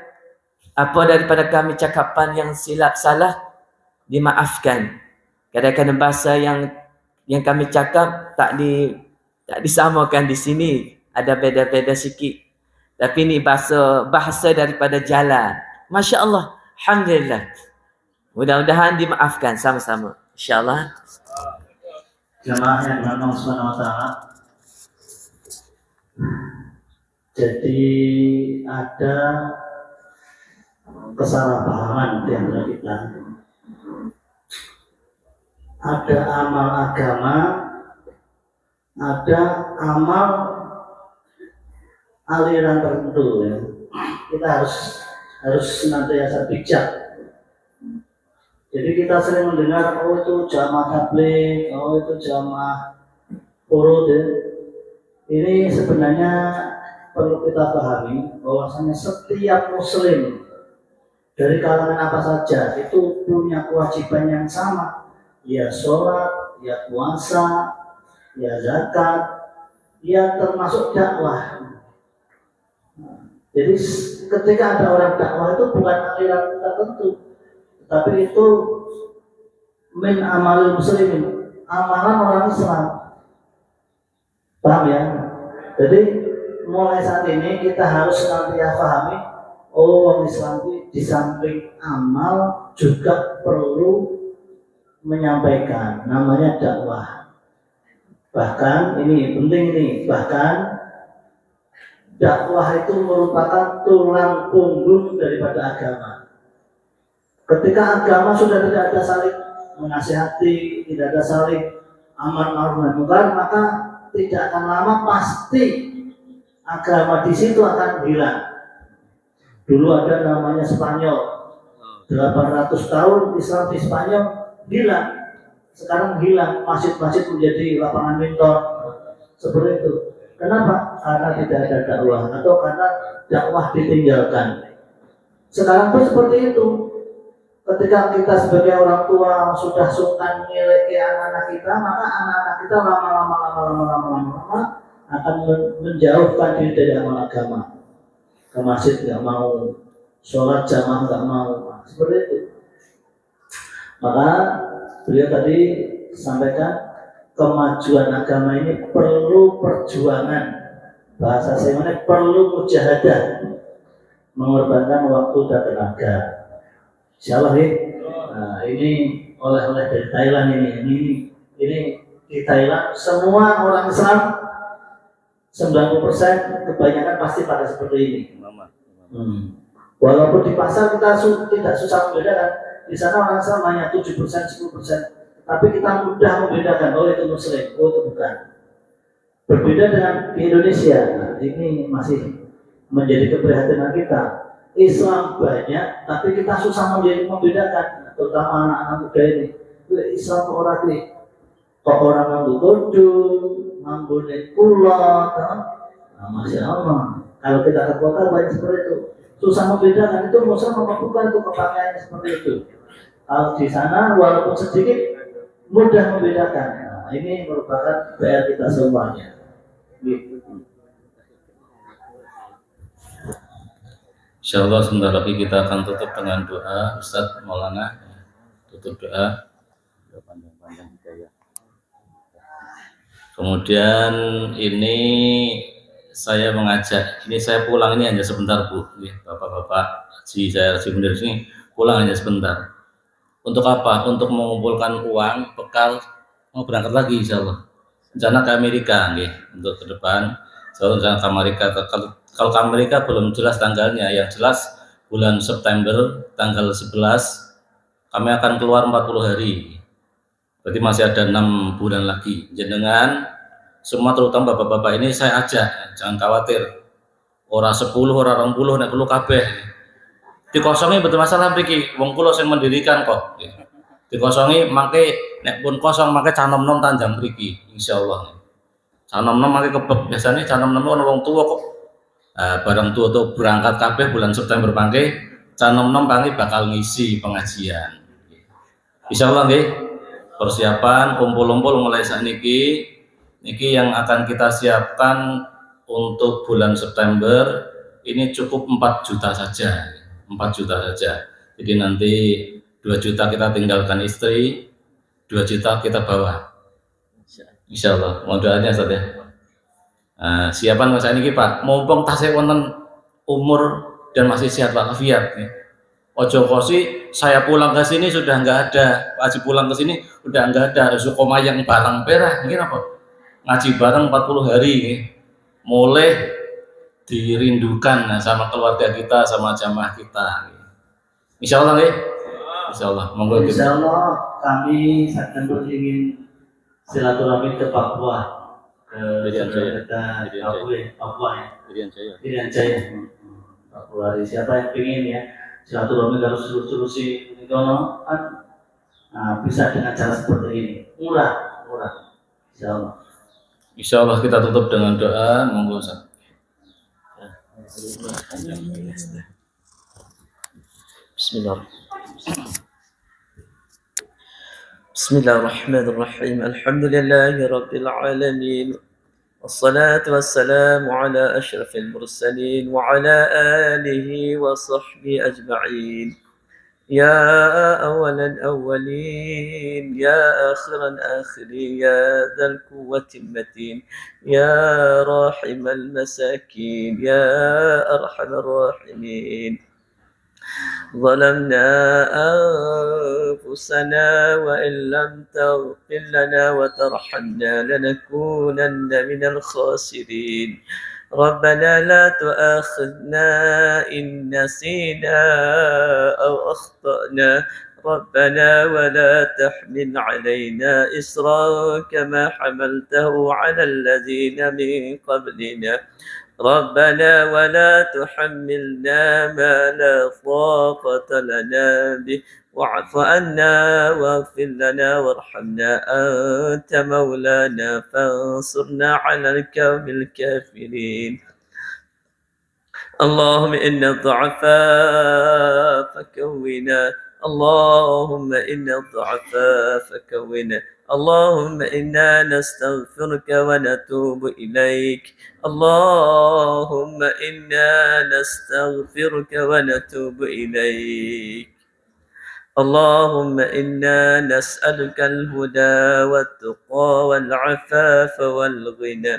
apa daripada kami cakapan yang silap salah dimaafkan. Kadang-kadang bahasa yang kami cakap tak disamakan di sini, ada beda-beda sikit. Tapi ini bahasa daripada jalan. Masya Allah, alhamdulillah. Mudah-mudahan dimaafkan sama-sama, insya-Allah. Jamaah yang dirahmati Allah Subhanahu Wa Taala. Jadi ada kesalahpahaman di antara kita. Ada amal agama, ada amal aliran tertentu. Ya. Kita harus senantiasa bijak. Jadi kita sering mendengar, oh itu jamaah tabligh, oh itu jamaah urud. Ya. Ini sebenarnya perlu kita pahami bahwasanya setiap muslim dari kalangan apa saja itu punya kewajiban yang sama. Ya sholat, ya puasa, ya zakat, ya termasuk dakwah. Jadi ketika ada orang dakwah itu bukan aliran tertentu, tapi itu min amalil muslimin, amalan orang Islam. Paham ya? Jadi mulai saat ini kita harus senantiasa pahami, orang Islam di samping amal juga perlu menyampaikan, namanya dakwah. Bahkan ini penting ini, bahkan dakwah itu merupakan tulang punggung daripada agama. Ketika agama sudah tidak ada menasihati, tidak ada saling amar ma'ruf nahi munkar, maka tidak akan lama pasti agama di situ akan hilang. Dulu ada namanya Spanyol, 800 tahun Islam di Spanyol hilang. Sekarang hilang, masjid-masjid menjadi lapangan badminton seperti itu. Kenapa? Karena tidak ada dakwah atau karena dakwah ditinggalkan. Sekarang pun seperti itu. Ketika kita sebagai orang tua sudah sungkan memiliki anak-anak kita, maka anak-anak kita lama-lama akan menjauhkan diri dari amal agama. Ke masjid nggak mau, sholat jamaah nggak mau, seperti itu. Maka beliau tadi sampaikan kemajuan agama ini perlu perjuangan. Bahasa saya perlu mujahadah, mengorbankan waktu dan tenaga. Insyaallah ya. Nah, ini oleh-oleh dari Thailand ini di Thailand semua orang Islam 90% kebanyakan pasti pada seperti ini. Walaupun di pasar kita tidak susah membedakan, di sana orang Islam hanya 7%, 10%, tapi kita mudah membedakan, oh itu Muslim, oh itu bukan. Berbeda dengan di Indonesia, nah, ini masih menjadi keprihatinan kita. Islam banyak, tapi kita susah membedakan, terutama anak-anak muda ini. Islam orang ini, kok orang nganggu kudung, nganggu kulot, nah, masya Allah. Kalau kita ke kota banyak seperti itu, susah membedakan itu Muslim apa bukan, itu kepakaiannya seperti itu. Kalau di sana walaupun sedikit mudah membedakan. Nah, ini merupakan PR kita semuanya. Gitu. Insyaallah sebentar lagi kita akan tutup dengan doa. Ustadz Maulana tutup doa. Kemudian ini saya mengajak, ini saya pulang ini hanya sebentar Bu, Bapak-bapak haji saya haji bener sini pulang hanya sebentar. Untuk apa? Untuk mengumpulkan uang bekal mau berangkat lagi insyaallah. Rencana ke Amerika, untuk ke depan. So, rencana ke Amerika. Kalau ke Amerika belum jelas tanggalnya, yang jelas bulan September tanggal 11 kami akan keluar 40 hari. Berarti masih ada 6 bulan lagi. Jenengan semua terutama bapak-bapak ini saya ajak, jangan khawatir. Orang 10, orang 20 nek perlu kabeh. Dikosongi betul masalah mriki, wong kula sing mendirikan kok. Dikosongi mangke nek pun kosong mangke canom-nom tanjang mriki insyaallah. Canom-nom mangke kebek biasane canom-nom ana wong tuwa kok. Barang tua tuh berangkat kabeh bulan September mangke canom-nom mangke bakal ngisi pengajian. Insyaallah nggih. Persiapan kumpul-kumpul mulai sakniki niki yang akan kita siapkan untuk bulan September ini cukup 4 juta saja. 4 juta saja. Jadi nanti 2 juta kita tinggalkan istri, 2 juta kita bawa. Insyaallah. Mohon doanya Ustaz ya. Siapan masa ini Pak, mumpung tasih wonten umur dan masih sehat walafiat ya. Ojo kosi saya pulang ke sini sudah enggak ada, Pak Haji pulang ke sini udah enggak ada, harus komayang barang perah, mungkin apa? Ngaji bareng 40 hari ya. Mulai dirindukan sama keluarga kita, sama jamaah kita. Insyaallah ya. Insyaallah. Monggo kita. Insyaallah kami September ingin silaturahmi ke Papua. Irian Jaya. Papua ya. Irian Jaya. Papua. Siapa yang ingin ya silaturahmi harus terus-terusi kono kan. Nah, bisa dengan cara seperti ini. Murah. Insyaallah. Insyaallah kita tutup dengan doa. Monggo Ustaz. Bismillahirrahmanirrahim. Alhamdulillahi rabbil alamin. والصلاة والسلام على أشرف المرسلين وعلى آله وصحبه أجمعين. يا أول الأولين يا آخر الآخرين يا ذا القوة المتين يا راحم المساكين يا أرحم الراحمين. ظلمنا أنفسنا وإن لم تغفر لنا وترحمنا لنكونن من الخاسرين. ربنا لا تؤاخذنا إن نسينا أو أخطأنا ربنا ولا تحمل علينا إصرا كما حملته على الذين من قبلنا ربنا ولا تحملنا ما لا طاقة لنا به واعف عنا واغفر لنا وارحمنا أنت مولانا فانصرنا على القوم الكافرين اللهم إنا الضعفاء فكونا اللهم إنا الضعفاء فكونا اللهم إنا نستغفرك ونتوب إليك اللهم إنا نستغفرك ونتوب إليك اللهم إنا نسألك الهدى والتقى والعفاف والغنى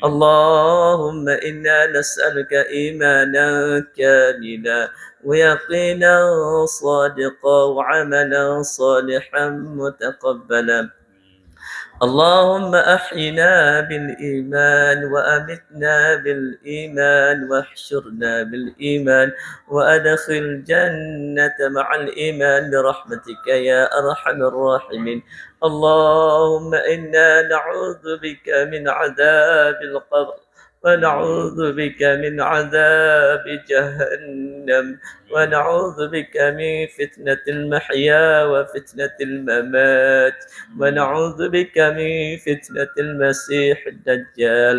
اللهم إنا نسألك إيمانا كاملا ويقينا صادقا وعملا صالحا متقبلا اللهم أحينا بالإيمان وأمتنا بالإيمان واحشرنا بالإيمان وأدخل الجنة مع الإيمان برحمتك يا أرحم الراحمين اللهم إنا نعوذ بك من عذاب القبر ونعوذ بك من عذاب جهنم ونعوذ بك من فتنة المحيا وفتنة الممات ونعوذ بك من فتنة المسيح الدجال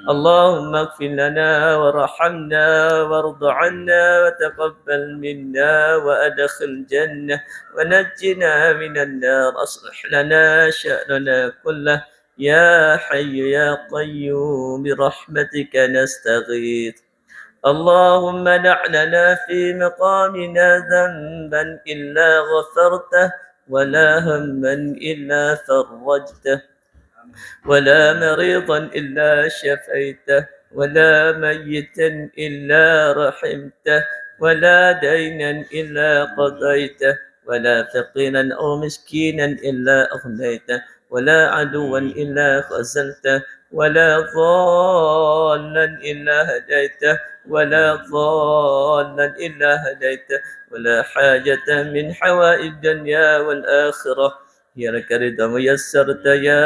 اللهم اغفر لنا وارحمنا وارض عنا وتقبل منا وأدخل الجنة ونجنا من النار أصلح لنا شأننا كله يا حي يا قيوم برحمتك نستغيث اللهم دع لنا في مقامنا ذنبا إلا غفرته ولا هما إلا فرجته ولا مريضا إلا شفيته ولا ميتا إلا رحمته ولا دينا إلا قضيته ولا فقيرا أو مسكينا إلا أغنيته ولا عدوا إلا خزلته ولا ضالا إلا هديته ولا ضالا إلا هديته ولا حاجة من حوائج الدنيا والآخرة هي لك رضا ويسرت يا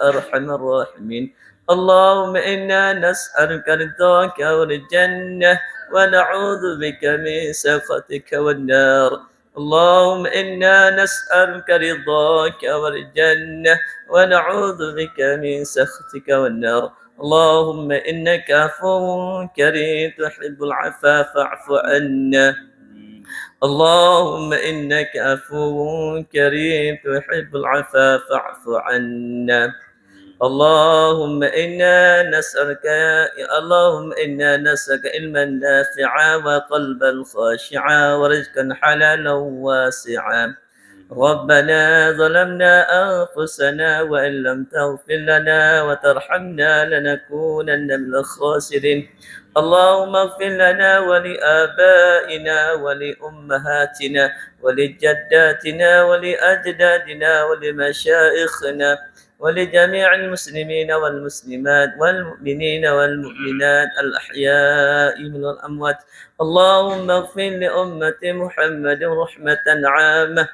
أرحم الراحمين اللهم إنا نسألك رضاك والجنة ونعوذ بك من سخطك والنار اللهم إنا نسألك رضاك والجنة ونعوذ بك من سخطك والنار اللهم إنك عفو كريم تحب العفا فاعف عنا اللهم إنك عفو كريم تحب العفا فاعف عنا اللهم إنا نسألك علما نافعا وقلبا خاشعا ورزقا حلالا واسعا ربنا ظلمنا أنفسنا وإن لم تغفر لنا وترحمنا لنكونن من الخاسرين اللهم اغفر لنا ولآبائنا ولأمهاتنا ولجداتنا ولأجدادنا ولمشائخنا ولجميع المسلمين والمسلمات والمؤمنين والمؤمنات الأحياء من الأموات اللهم اغفر لأمة محمد رحمة عامة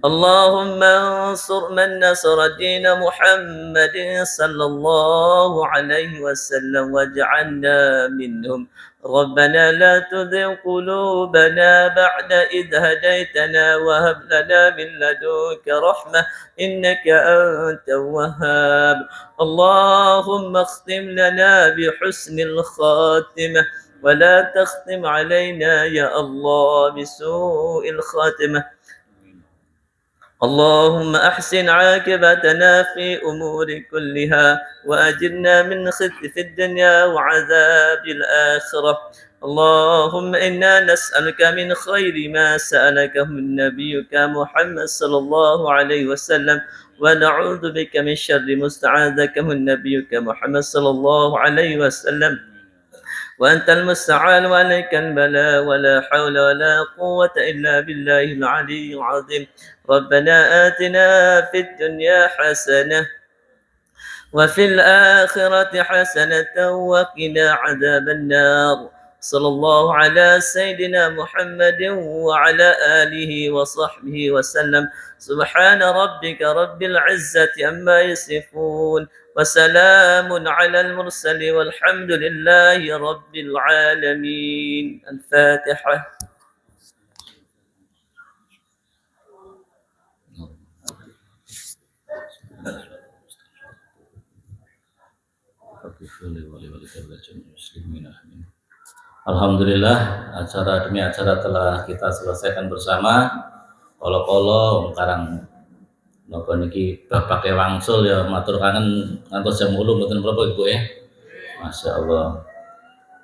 اللهم انصر من نصر دين محمد صلى الله عليه وسلم واجعلنا منهم ربنا لا تزغ قلوبنا بعد إذ هديتنا وهب لنا من لدنك رحمة إنك أنت الوهاب اللهم اختم لنا بحسن الخاتمة ولا تختم علينا يا الله بسوء الخاتمة اللهم أحسن عاقبتنا في أمور كلها وأجرنا من خزي في الدنيا وعذاب الآخرة اللهم إنا نسألك من خير ما سألكه من نبيك محمد صلى الله عليه وسلم ونعوذ بك من شر مستعاذك من نبيك محمد صلى الله عليه وسلم وأنت المستعان وعليك البلاء ولا حول ولا قوة إلا بالله العلي العظيم ربنا آتنا في الدنيا حسنة وفي الآخرة حسنة وقنا عذاب النار صلى الله على سيدنا محمد وعلى آله وصحبه وسلم. سبحان ربك رب العزة عما يصفون وسلام على المرسلين والحمد لله رب العالمين. الفاتحة. Alhamdulillah, acara demi acara telah kita selesaikan bersama. Kolo-kolo karang nopo niki bapak wangsul ya matur kangen ngantos jam 8 mboten berapa Ibu ya. Masya Allah.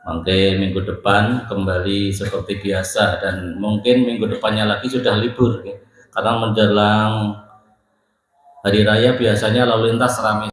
Mungkin minggu depan kembali seperti biasa dan mungkin minggu depannya lagi sudah libur ya. Karena menjelang hari raya biasanya lalu lintas ramai.